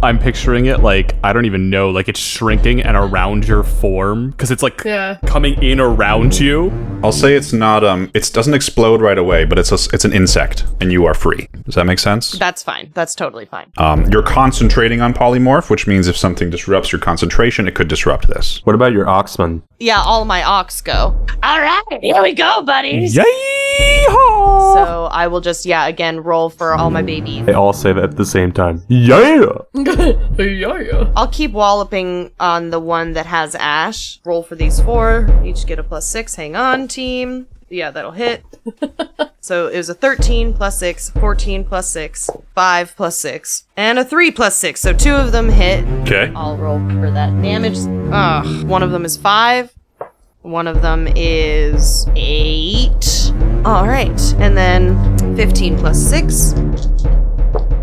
I'm picturing it like, I don't even know, like it's shrinking and around your form, because it's like coming in around you. I'll say it's not, it doesn't explode right away, but it's an insect, and you are free. Does that make sense? That's fine. That's totally fine. You're concentrating on polymorph, which means if something disrupts your concentration, it could disrupt this. What about your Oxman? Yeah, all my ox go. All right, here we go, buddies. Yay! Yeehaw! So I will just, again, roll for all my babies. They all say that at the same time. Yeah! Yeah. I'll keep walloping on the one that has Ash. Roll for these 4. Each get a +6. Hang on, team. Yeah, that'll hit. So it was a 13 plus 6, 14 plus 6, 5 plus 6, and a 3 plus 6. So 2 of them hit. Okay. I'll roll for that damage. One of them is 5. One of them is 8. Alright. And then 15 plus 6.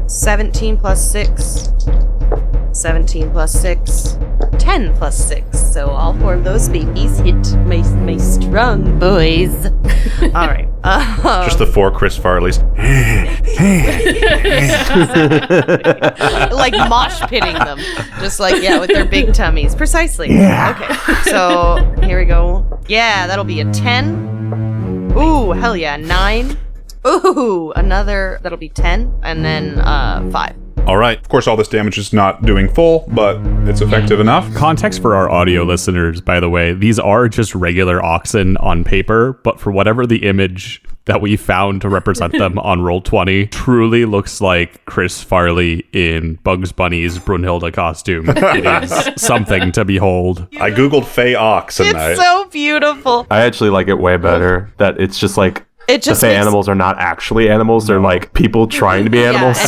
17 plus 6. 17 plus 6. 10 plus 6. So all 4 of those babies hit my strong boys. Alright. Just the 4 Chris Farleys. Like mosh pitting them. Just like, with their big tummies. Precisely. Yeah. Okay. So here we go. Yeah, that'll be a 10. Ooh, hell yeah. 9. Ooh, another, that'll be 10. And then 5. All right. Of course, all this damage is not doing full, but it's effective enough. Context for our audio listeners, by the way, these are just regular oxen on paper, but for whatever the image that we found to represent them on Roll20 truly looks like Chris Farley in Bugs Bunny's Brunhilde costume. It is something to behold. I googled Fey Ox and It's so beautiful. I actually like it way better that it's just like It just the Fey animals are not actually animals. They're like people trying to be animals.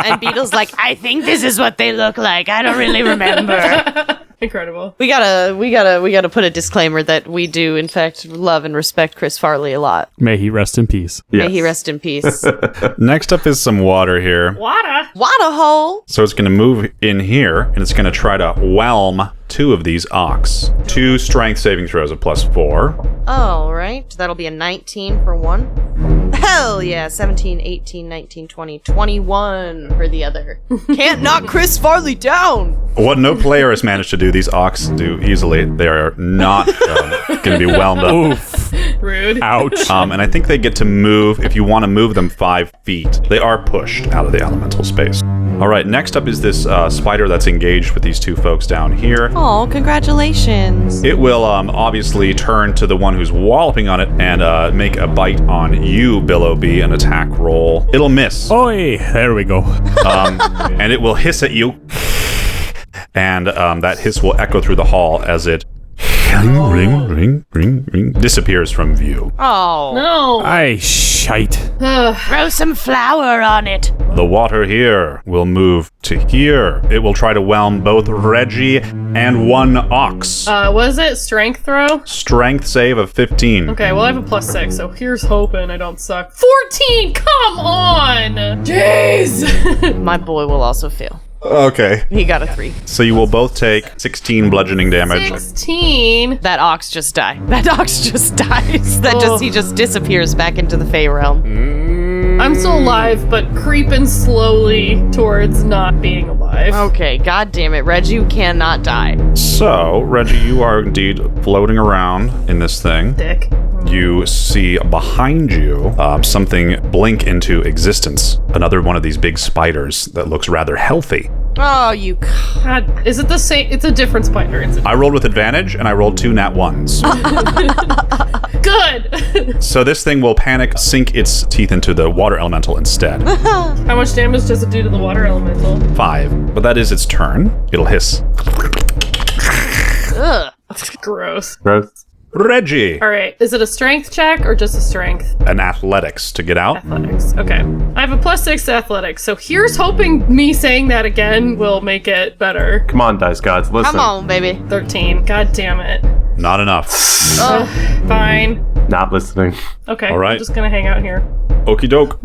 And Beetle's like, I think this is what they look like. I don't really remember. Incredible. we gotta put a disclaimer that we do, in fact, love and respect Chris Farley a lot. May he rest in peace. Yes. May he rest in peace. Next up is some water here. Water. Water hole. So it's going to move in here, and it's going to try to whelm 2 of these ox. 2 strength saving throws of +4. All right. That'll be a 19 for one. Hell yeah. 17, 18, 19, 20, 21 for the other. Can't knock Chris Farley down. What no player has managed to do, these ox do easily. They are not going to be whelmed up. Oof. Rude. Ouch. And I think they get to move, if you want to move them 5 feet. They are pushed out of the elemental space. All right, next up is this spider that's engaged with these 2 folks down here. Oh, congratulations. It will obviously turn to the one who's walloping on it and make a bite on you, Billowby, an attack roll. It'll miss. Oi, there we go. And it will hiss at you. And that hiss will echo through the hall as it ring, disappears from view. Oh. No. Aye, shite. Throw some flour on it. The water here will move to here. It will try to whelm both Reggie and 1 ox. Was it strength throw? Strength save of 15. Okay, well I have a +6, so here's hoping I don't suck. 14! Come on! Jeez! My boy will also fail. Okay. He got a 3. So you will both take 16 bludgeoning damage. 16. That ox just died. That ox just dies. He just disappears back into the Fey realm. I'm still alive, but creeping slowly towards not being alive. Okay, god damn it. Reggie, you cannot die. So, Reggie, you are indeed floating around in this thing. Dick. You see behind you something blink into existence. Another one of these big spiders that looks rather healthy. Oh, you... God, is it the same? It's a different spider. I rolled with advantage, and I rolled 2 nat 1s. Good! So this thing will panic, sink its teeth into the water elemental instead. How much damage does it do to the water elemental? 5. But that is its turn. It'll hiss. Ugh. Gross. Gross. Reggie! All right, is it a strength check or just a strength? An athletics to get out. Athletics, okay. I have a +6 to athletics, so here's hoping me saying that again will make it better. Come on, dice gods, listen. Come on, baby. 13. God damn it. Not enough. Fine. Not listening. Okay, All right. I'm just gonna hang out here. Okie doke.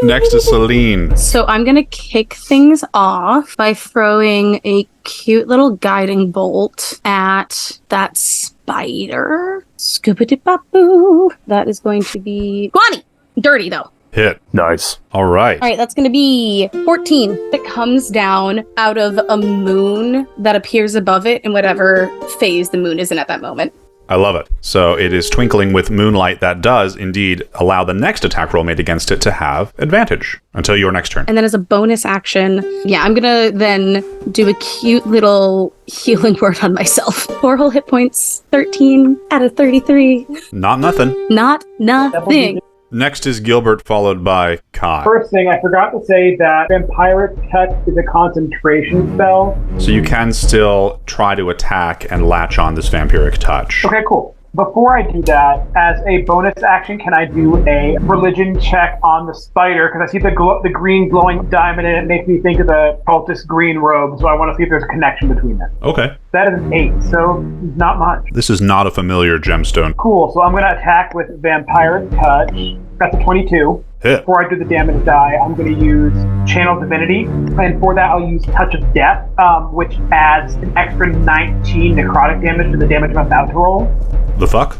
Next is Selene. So I'm gonna kick things off by throwing a cute little guiding bolt at that spider. Scoopity-bop-boo. That is going to be 20. Dirty though. Hit. Nice. All right. All right, that's going to be 14. It comes down out of a moon that appears above it in whatever phase the moon is in at that moment. I love it. So it is twinkling with moonlight that does indeed allow the next attack roll made against it to have advantage until your next turn. And then as a bonus action, I'm gonna then do a cute little healing word on myself. 4 whole hit points, 13 out of 33. Not nothing. Not nothing. Next is Gilbert, followed by Kai. First thing, I forgot to say that Vampiric Touch is a concentration spell. So you can still try to attack and latch on this Vampiric Touch. Okay, cool. Before I do that, as a bonus action, can I do a religion check on the spider? Because I see the green glowing diamond and it makes me think of the cultist green robe, so I want to see if there's a connection between them. Okay. That is an 8, so not much. This is not a familiar gemstone. Cool, so I'm going to attack with Vampiric Touch. That's a 22. Hit. Before I do the damage die, I'm going to use Channel Divinity, and for that I'll use Touch of Death, which adds an extra 19 necrotic damage to the damage I'm about to roll. The fuck?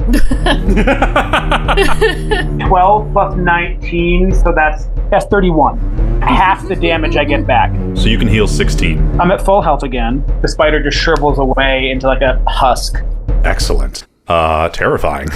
12 plus 19, so that's 31. Half the damage I get back. So you can heal 16. I'm at full health again. The spider just shrivels away into like a husk. Excellent. Terrifying.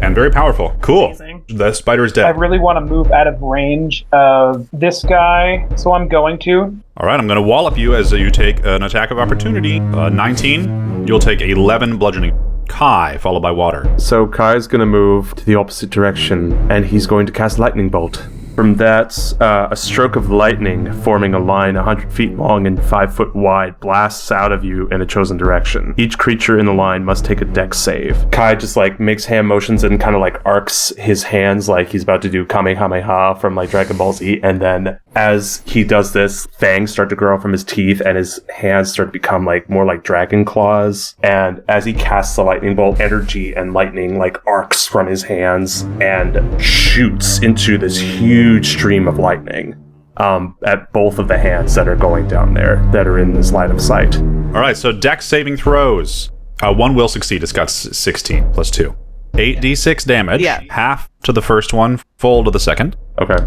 And very powerful. Cool. Amazing. The spider is dead. I really want to move out of range of this guy, so I'm going to. All right, I'm going to wallop you as you take an attack of opportunity. 19. You'll take 11 bludgeoning. Kai, followed by water. So Kai's going to move to the opposite direction, and he's going to cast Lightning Bolt. From that, a stroke of lightning forming a line 100 feet long and 5 foot wide blasts out of you in a chosen direction. Each creature in the line must take a dex save. Kai just makes hand motions and kind of arcs his hands like he's about to do Kamehameha from Dragon Ball Z, and then as he does this, fangs start to grow from his teeth and his hands start to become more like dragon claws. And as he casts the lightning bolt, energy and lightning arcs from his hands and shoots into this huge stream of lightning at both of the hands that are going down there that are in this line of sight. All right, so dex saving throws. One will succeed. It's got 16 plus 2. 8d6 damage. Yeah. Half to the first one, full to the second. Okay.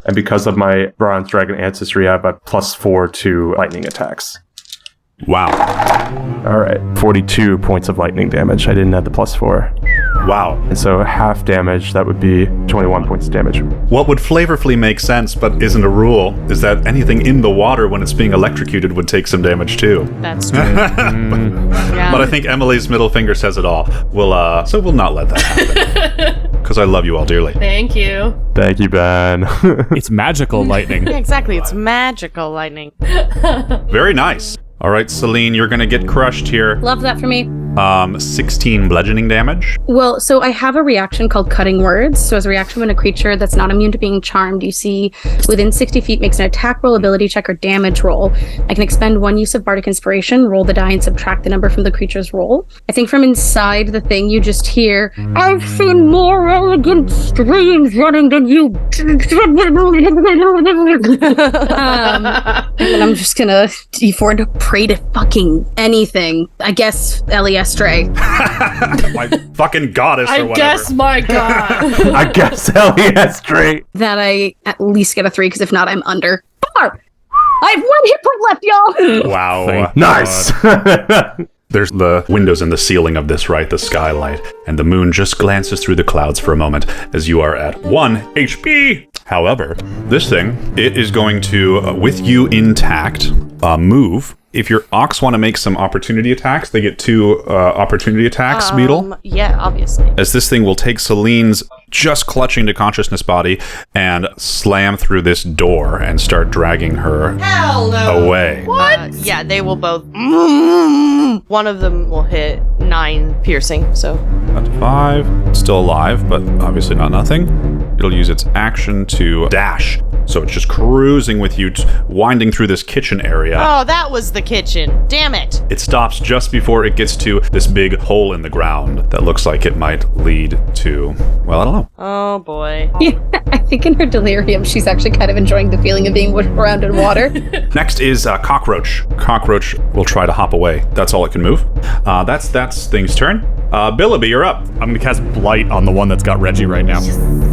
And because of my Bronze Dragon ancestry, I have a +4 to lightning attacks. Wow. All right. 42 points of lightning damage. I didn't add the +4. Wow. And so half damage, that would be 21 points of damage. What would flavorfully make sense, but isn't a rule, is that anything in the water when it's being electrocuted would take some damage too. That's true. But I think Emily's middle finger says it all. So we'll not let that happen. Because I love you all dearly. Thank you. Thank you, Ben. It's magical lightning. Yeah, exactly. It's magical lightning. Very nice. All right, Selene, you're going to get crushed here. Love that for me. 16 bludgeoning damage. Well, so I have a reaction called Cutting Words. So as a reaction when a creature that's not immune to being charmed, you see within 60 feet makes an attack roll, ability check, or damage roll. I can expend 1 use of Bardic Inspiration, roll the die, and subtract the number from the creature's roll. I think from inside the thing, you just hear, "I've seen more elegant streams running than you." And I'm just gonna D4 to pray to fucking anything. I guess Eliestre. My fucking goddess or whatever. I guess my god. I guess Eliestre. That I at least get a 3, because if not, I'm under. 4! I have 1 hit point left, y'all! Wow. Nice. There's the windows in the ceiling of this, right? The skylight. And the moon just glances through the clouds for a moment as you are at 1 HP. However, this thing, it is going to, with you intact, move. If your ox want to make some opportunity attacks, they get 2 opportunity attacks, Beetle. Yeah, obviously. As this thing will take Selene's just clutching to consciousness body and slam through this door and start dragging her away. What? Yeah, they will both. One of them will hit 9 piercing, so. That's 5. Still alive, but obviously not nothing. It'll use its action to dash. So it's just cruising with you, winding through this kitchen area. Oh, that was the kitchen. Damn it. It stops just before it gets to this big hole in the ground that looks like it might lead to, well, I don't know. Oh, boy. Yeah, I think in her delirium, she's actually kind of enjoying the feeling of being washed around in water. Next is Cockroach. Cockroach will try to hop away. That's all it can move. That's thing's turn. Billowby, you're up. I'm going to cast Blight on the one that's got Reggie right now.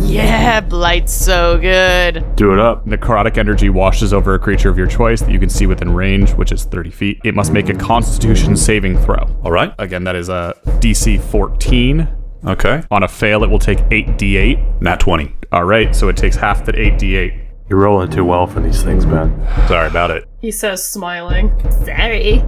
Yeah, Blight's so good. Do it up. Necrotic energy washes over a creature of your choice that you can see within range, which is 30 feet. It must make a Constitution saving throw. All right. Again, that is a DC 14. Okay. On a fail, it will take 8d8. Nat 20. All right, so it takes half that 8d8. You're rolling too well for these things, man. Sorry about it. He says, smiling. Sorry.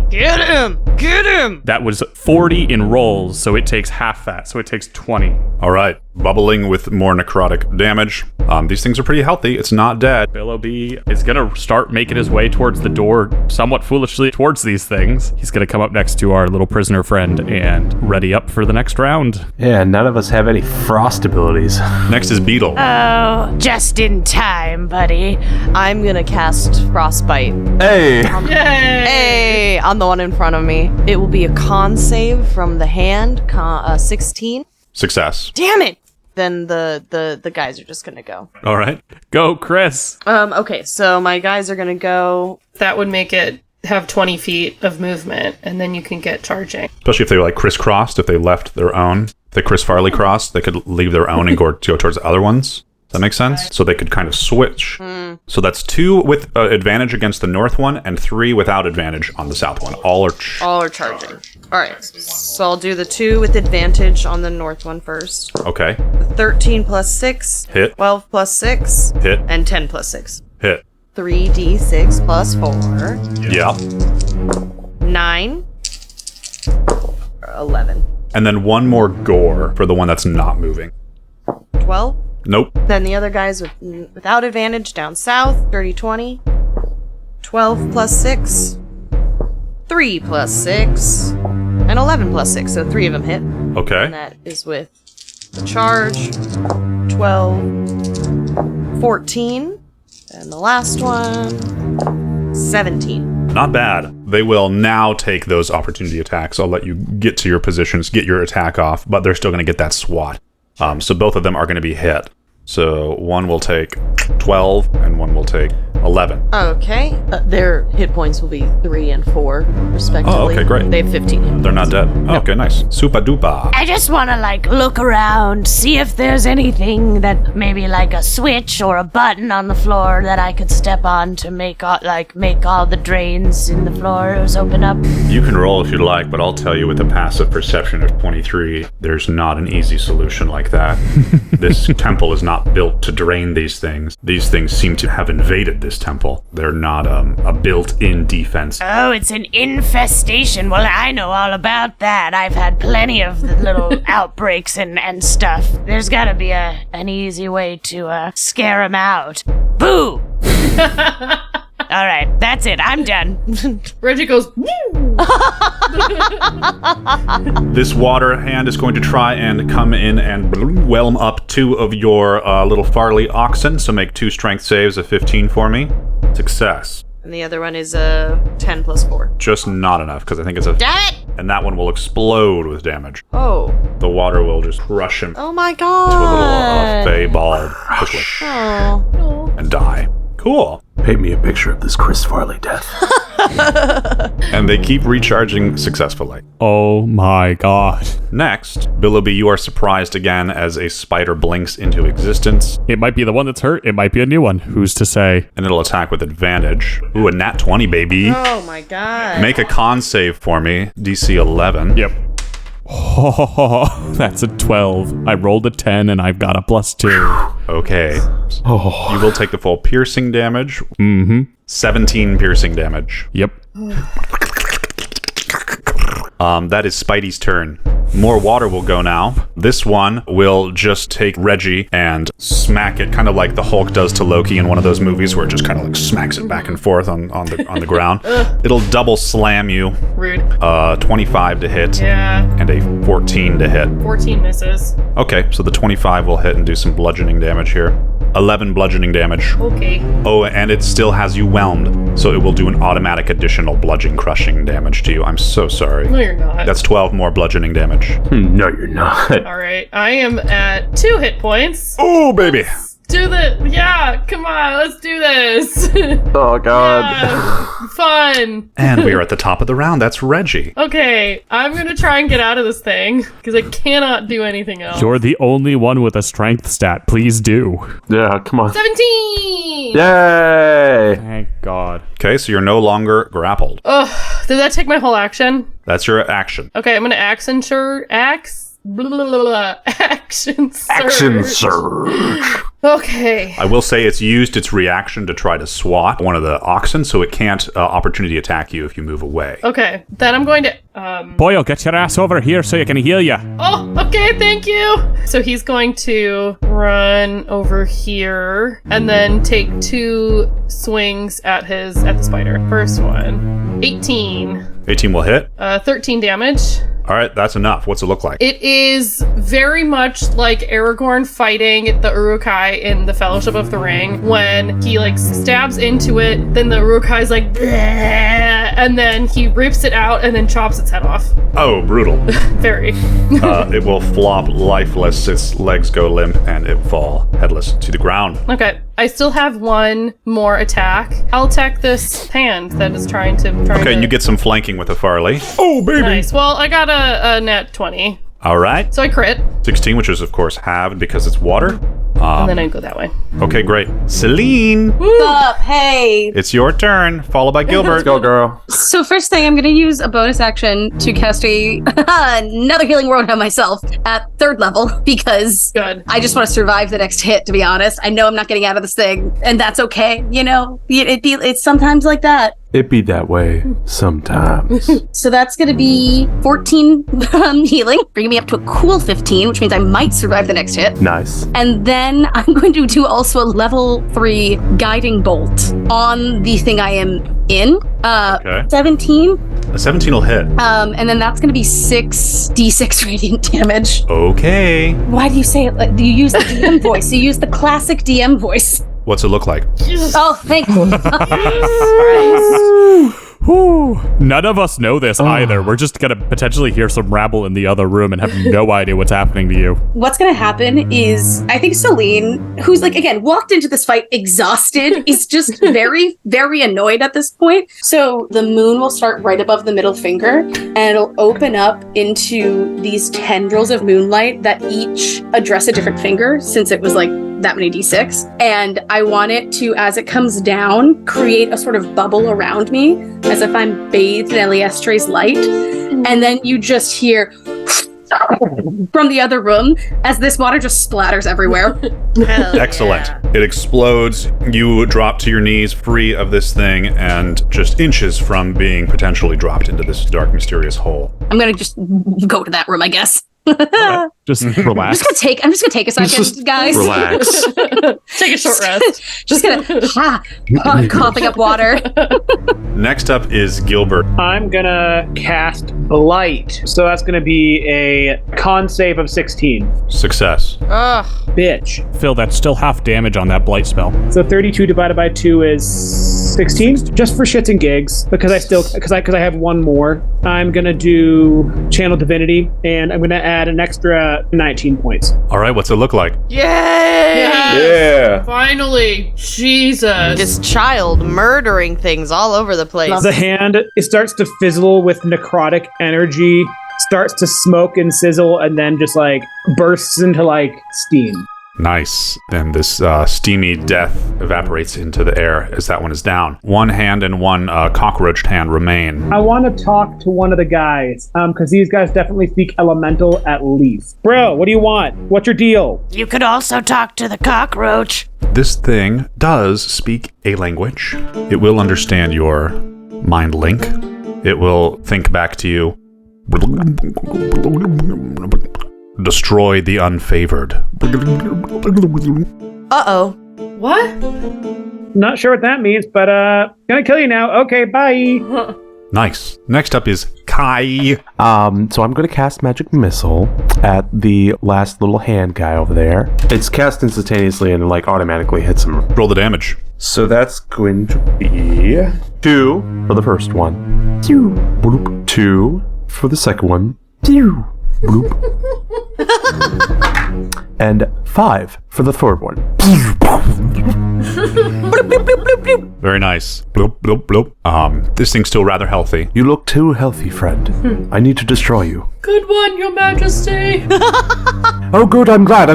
Get him! Get him! That was 40 in rolls, so it takes half that, so it takes 20. All right. Bubbling with more necrotic damage. These things are pretty healthy. It's not dead. Billowby is going to start making his way towards the door, somewhat foolishly towards these things. He's going to come up next to our little prisoner friend and ready up for the next round. Yeah, none of us have any frost abilities. Next is Beetle. Oh, just in time, buddy. I'm gonna cast Frostbite. Hey! Hey! On the one in front of me. It will be a con save from the hand, 16. Success. Damn it! Then the guys are just gonna go. All right. Go, Chris! Okay, so my guys are gonna go. That would make it have 20 feet of movement, and then you can get charging. Especially if they were like crisscrossed, if they left their own. If they Chris Farley crossed, they could leave their own and go towards the other ones. Does that make sense? So they could kind of switch. So that's 2 with advantage against the north one and 3 without advantage on the south one. All are charging. Alright, so I'll do the 2 with advantage on the north one first. Okay. 13 plus 6. Hit. 12 plus 6. Hit. And 10 plus 6. Hit. 3d6 plus 4. Yeah. 9. 11. And then one more gore for the one that's not moving. 12. Nope. Then the other guys without advantage down south. 30, 20. 12 plus 6. 3 plus 6. And 11 plus 6. So 3 of them hit. Okay. And that is with the charge. 12. 14. And the last one. 17. Not bad. They will now take those opportunity attacks. I'll let you get to your positions, get your attack off, but they're still going to get that swat. So both of them are going to be hit. So one will take 12 and one will take 11. Okay. Their hit points will be 3 and 4, respectively. Oh, okay, great. They have 15 hit points. They're not dead. Oh, okay, nice. Super duper. I just want to, look around, see if there's anything that maybe like a switch or a button on the floor that I could step on to make all the drains in the floors open up. You can roll if you'd like, but I'll tell you with a passive perception of 23, there's not an easy solution like that. This temple is not built to drain these things. These things seem to have invaded this temple. They're not a built-in defense. Oh, it's an infestation. Well, I know all about that. I've had plenty of the little outbreaks and stuff. There's gotta be an easy way to scare them out. Boo! All right, that's it. I'm done. Reggie goes, woo! This water hand is going to try and come in and whelm up 2 of your little Farley oxen. So make 2 strength saves of 15 for me. Success. And the other one is a 10 plus 4. Just not enough, because I think it's a... Damn it! And that one will explode with damage. Oh. The water will just crush him Oh my to a little god. fey ball quickly. Oh. And die. Cool. Paint me a picture of this Chris Farley death. And they keep recharging successfully. Oh my god. Next, Billowby, you are surprised again as a spider blinks into existence. It might be the one that's hurt. It might be a new one. Who's to say? And it'll attack with advantage. Ooh, a nat 20, baby. Oh my god. Make a con save for me. DC 11. Yep. Oh, that's a 12. I rolled a 10 and I've got a +2. Okay. You will take the full piercing damage. Mm-hmm. 17 piercing damage. Yep. That is Spidey's turn. More water will go now. This one will just take Reggie and smack it, kind of like the Hulk does to Loki in one of those movies where it just kind of like smacks it back and forth on the ground. It'll double slam you. Rude. 25 to hit. Yeah. And a 14 to hit. 14 misses. Okay, so the 25 will hit and do some bludgeoning damage here. 11 bludgeoning damage. Okay. Oh, and it still has you whelmed, so it will do an automatic additional bludgeoning crushing damage to you. I'm so sorry. No, you're not. That's 12 more bludgeoning damage. No, you're not. All right. I am at 2 hit points. Oh, baby. do this. Yeah, come on, let's do this. Oh, God. Yeah, fun. And we are at the top of the round. That's Reggie. Okay, I'm gonna try and get out of this thing, because I cannot do anything else. You're the only one with a strength stat. Please do. Yeah, come on. 17! Yay! Thank God. Okay, so you're no longer grappled. Ugh, did that take my whole action? That's your action. Okay, I'm gonna action surge. Action surge. Action surge. Okay. I will say it's used its reaction to try to swat one of the oxen, so it can't opportunity attack you if you move away. Okay, then I'm going to, Boyle, get your ass over here so you can heal ya. Oh, okay, thank you. So he's going to run over here and then take 2 swings at the spider. First one, 18. 18 will hit. 13 damage. All right, that's enough. What's it look like? It is very much like Aragorn fighting the Uruk-hai in the Fellowship of the Ring when he like stabs into it, then the Uruk-hai's like, bleh, and then he rips it out and then chops its head off. Oh, brutal. Very. It will flop lifeless, its legs go limp, and it fall headless to the ground. Okay, I still have 1 more attack. I'll attack this hand that is trying to... Okay, and you get some flanking with a Farley. Oh, baby! Nice. Well, I got a net 20. All right. So I crit. 16, which is, of course, halved because it's water. And then I go that way. Okay, great. Selene! What's up? Hey. It's your turn, followed by Gilbert. Let's go, girl. So first thing, I'm going to use a bonus action to cast another healing word on myself at 3rd level because Good. I just want to survive the next hit, to be honest. I know I'm not getting out of this thing, and that's okay. You know, it's sometimes like that. It be that way sometimes. So that's going to be 14 healing, bringing me up to a cool 15, which means I might survive the next hit. Nice. And then I'm going to do also a level 3 guiding bolt on the thing I am in. Okay. 17. A 17 will hit. And then that's going to be 6d6 radiant damage. Okay. Why do you say it? Do you use the DM voice? You use the classic DM voice. What's it look like? Oh, thank you. Whew. None of us know this either. We're just gonna potentially hear some rabble in the other room and have no idea what's happening to you. What's going to happen is, I think Selene, who's like, again, walked into this fight exhausted, is just very, very annoyed at this point. So the moon will start right above the middle finger, and it'll open up into these tendrils of moonlight that each address a different finger, since it was like that many d6. And I want it to, as it comes down, create a sort of bubble around me, as if I'm bathed in Eliestre's light. And then you just hear from the other room as this water just splatters everywhere. Excellent. Yeah. It explodes. You drop to your knees, free of this thing, and just inches from being potentially dropped into this dark, mysterious hole. I'm gonna just go to that room, I guess. Just relax. I'm just gonna take a second, guys. Relax. Take a short rest. Just gonna coughing up water. Next up is Gilbert. I'm gonna cast Blight. So that's gonna be a con save of 16. Success. Ugh. Bitch. Phil, that's still half damage on that blight spell. So 32 divided by 2 is 16. Just for shits and gigs, because I have 1 more. I'm gonna do Channel Divinity, and I'm gonna add an extra 19 points. All right, what's it look like? Yay! Yes! Yeah. Finally. Jesus. This child murdering things all over the place. The hand, it starts to fizzle with necrotic energy, starts to smoke and sizzle, and then just like bursts into like steam. Nice. Then this steamy death evaporates into the air as that one is down. 1 hand and 1 cockroached hand remain. I want to talk to one of the guys, because these guys definitely speak elemental at least. Bro, what do you want? What's your deal? You could also talk to the cockroach. This thing does speak a language. It will understand your mind link. It will think back to you. Destroy the unfavored. Uh-oh. What? Not sure what that means, but gonna kill you now. Okay, bye. Nice. Next up is Kai. So I'm going to cast Magic Missile at the last little hand guy over there. It's cast instantaneously and like automatically hits him. Roll the damage. So that's going to be 2 for the first one. 2 for the second one. Bloop. And 5 for the third one. Very nice. Bloop, bloop, bloop. This thing's still rather healthy. You look too healthy, friend. I need to destroy you. Good one, Your Majesty. Oh, good, I'm glad.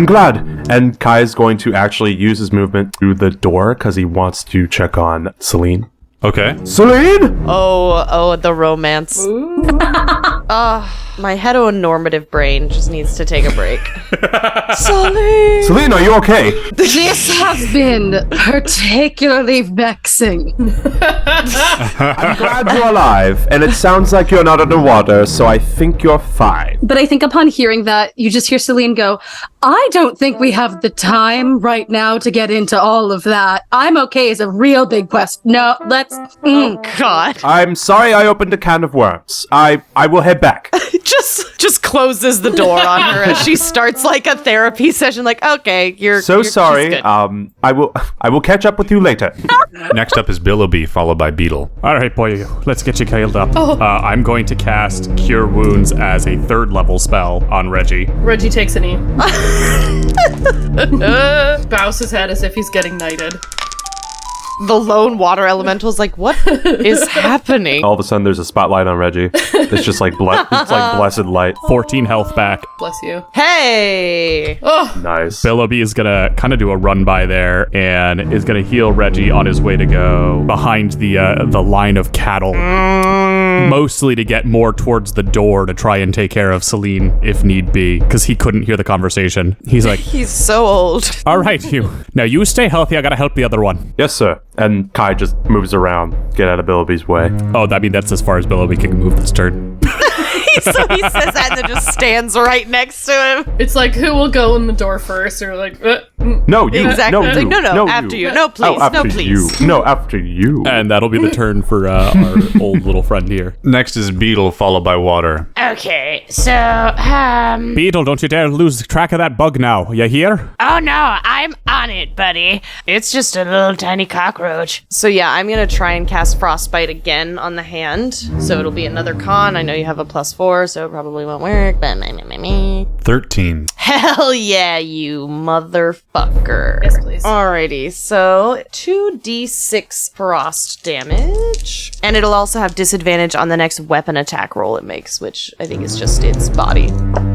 And Kai is going to actually use his movement through the door because he wants to check on Selene. Okay. Selene! Oh, the romance. My heteronormative brain just needs to take a break. Selene! Selene, are you okay? This has been particularly vexing. I'm glad you're alive, and it sounds like you're not underwater, so I think you're fine. But I think upon hearing that, you just hear Selene go, I don't think we have the time right now to get into all of that. I'm okay is a real big quest. No, let's... Oh, God. I'm sorry I opened a can of worms. I will head back. Just closes the door on her as she starts like a therapy session. Like, okay, you're sorry. she's good. I will catch up with you later. Next up is Billowby, followed by Beetle. All right, boy, let's get you healed up. I'm going to cast Cure Wounds as a 3rd level spell on Reggie. Reggie takes a knee. Bows his head as if he's getting knighted. The lone water elemental's like, what is happening? All of a sudden, there's a spotlight on Reggie. It's just like it's like blessed light. 14 health back. Bless you. Hey! Oh, Nice. Billowby is gonna kind of do a run by there and is gonna heal Reggie on his way to go behind the line of cattle, mostly to get more towards the door to try and take care of Selene if need be, because he couldn't hear the conversation. He's like, He's so old. all right, you stay healthy. I gotta help the other one. Yes, sir. And Kai just moves around, get out of Billowby's way. Oh, I mean, that's as far as Billowby can move this turn. So he says that and then just stands right next to him. it's like, who will go in the door first? Or like, No, you. Exactly. No, It's you. like, no, after you. No, please. Oh, after No, please. you. No, after you. And that'll be the turn for our old little friend here. Next is Beetle, followed by Water. Okay, so, Beetle, don't you dare lose track of that bug now. You hear? oh no, I'm on it, buddy. It's just a little tiny cockroach. So yeah, I'm gonna try and cast Frostbite again on the hand. So it'll be another con. I know you have a +4, so it probably won't work, but 13. hell yeah, you motherfucker. Yes, please. Alrighty, so 2d6 frost damage. And it'll also have disadvantage on the next weapon attack roll it makes, which I think is just its body.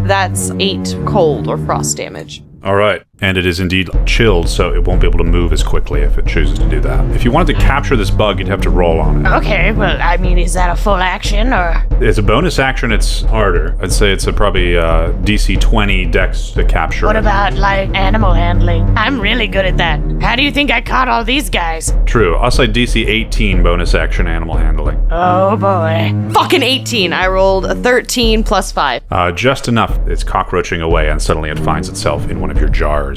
That's 8 cold or frost damage. All right. And it is indeed chilled, so it won't be able to move as quickly if it chooses to do that. If you wanted to capture this bug, you'd have to roll on it. Okay, well, I mean, is that a full action, or? It's a bonus action, it's harder. I'd say it's a probably DC 20 dex to capture What it. about, like, animal handling? I'm really good at that. How do you think I caught all these guys? True. I'll say DC 18 bonus action animal handling. Oh, boy. Fucking 18. I rolled a 13 plus 5. Just enough. It's cockroaching away, and suddenly it finds itself in one of your jars.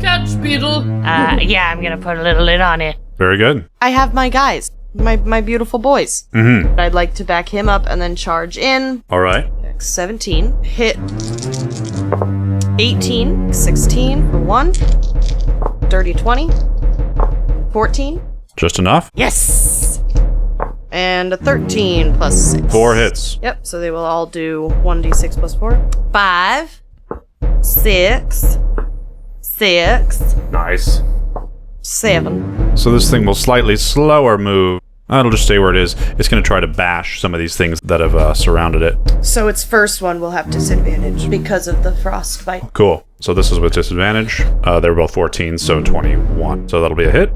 Catch, Beetle. Yeah, I'm gonna put a little lid on it. Very good. I have my guys. My beautiful boys. Mm-hmm. I'd like to back him up and then charge in. All right. 17. Hit. 18. 16 for 1. Dirty 20. 14. Just enough? Yes! And a 13 plus 6. 4 hits. Yep, so they will all do 1d6 plus 4. 5. 6. 6. Nice. 7. So this thing will slightly slower move. It'll just stay where it is. It's going to try to bash some of these things that have surrounded it. So its first one will have disadvantage because of the frostbite. Cool. So this is with disadvantage. They were both 14, so 21. So that'll be a hit.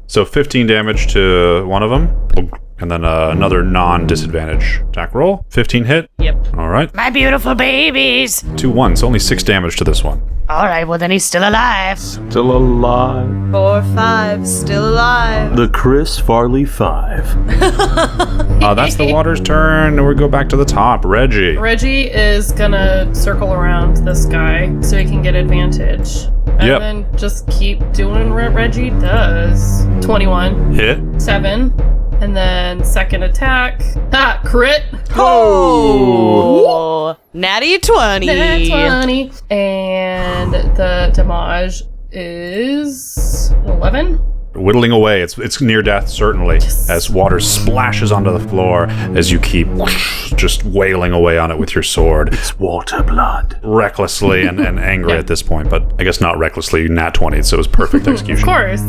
So 15 damage to one of them. And then another non-disadvantage attack roll. 15 hit. Yep. All right. My beautiful babies. 2 1s. Only 6 damage to this one. All right, well, then he's still alive. Still alive. 4, 5, still alive. The Chris Farley 5. That's the water's turn. And we go back to the top. Reggie. Reggie is gonna circle around this guy so he can get advantage. And Yep. then just keep doing what Reggie does. 21. Hit. 7. And then second attack. Crit. Oh! Natty 20. That's 20. And the damage is 11. Whittling away. It's near death, certainly, as water splashes onto the floor as you keep just wailing away on it with your sword. It's water blood. Recklessly and angry at this point, but I guess not recklessly, nat 20, so it was perfect execution. Of course.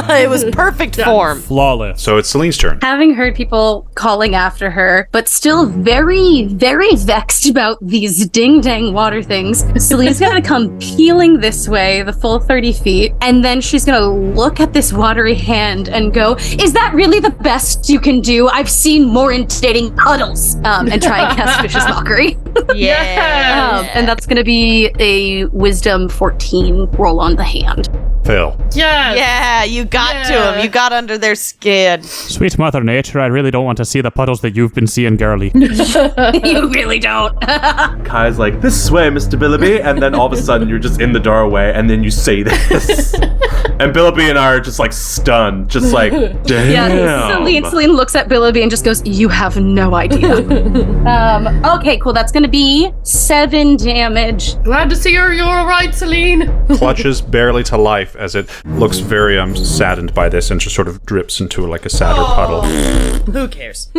It was perfect form. Flawless. So it's Selene's turn. Having heard people calling after her, but still very, very vexed about these ding-dang water things, Selene's gonna come peeling this way, the full 30 feet, and then she's gonna look at this watery hand and go, is that really the best you can do? I've seen more intimidating Puddles. And try and cast Vicious Mockery. Yeah. And that's gonna be a Wisdom 14 roll on the hand. Phil. Yes. Yeah, you got to him. You got under their skin. Sweet Mother Nature, I really don't want to see the puddles that you've been seeing, girly. You really don't. Kai's like, this way, Mr. Billowby, and then all of a sudden you're just in the doorway, and then you say this. And Billowby and I are just like stunned, just like, damn. Yeah, Selene looks at Billowby and just goes, you have no idea. Okay, cool. That's gonna be 7 damage. Glad to see you're all right, Selene. Clutches barely to life as it looks very saddened by this and just sort of drips into like a sadder puddle. Who cares?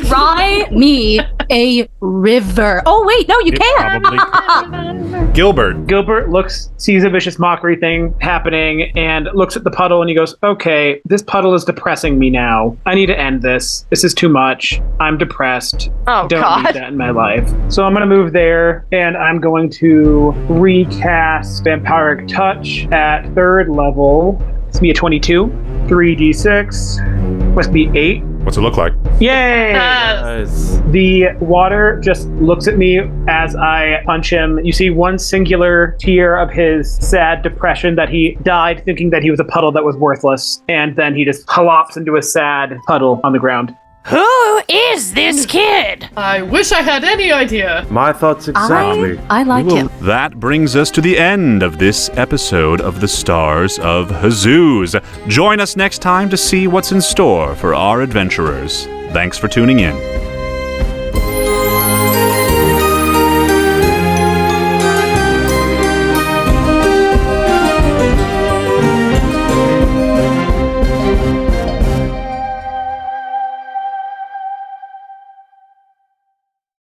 Cry me a river. Oh wait, no, you can't. Gilbert sees a Vicious Mockery thing happening and looks at the puddle and he goes, okay, this puddle is depressing me now. I need to end this. This is too much. I'm depressed. Oh, Don't God. need that in my life. So I'm going to move there and I'm going to recast Vampiric Touch at 3rd level. It's me a 22. 3d6. Must be 8. What's it look like? Yay! Nice. The water just looks at me as I punch him. You see one singular tear of his sad depression that he died thinking that he was a puddle that was worthless. And then he just plops into a sad puddle on the ground. Who is this kid? I wish I had any idea. My thoughts exactly. I like him. That brings us to the end of this episode of The Stars of Huzuz. Join us next time to see what's in store for our adventurers. Thanks for tuning in.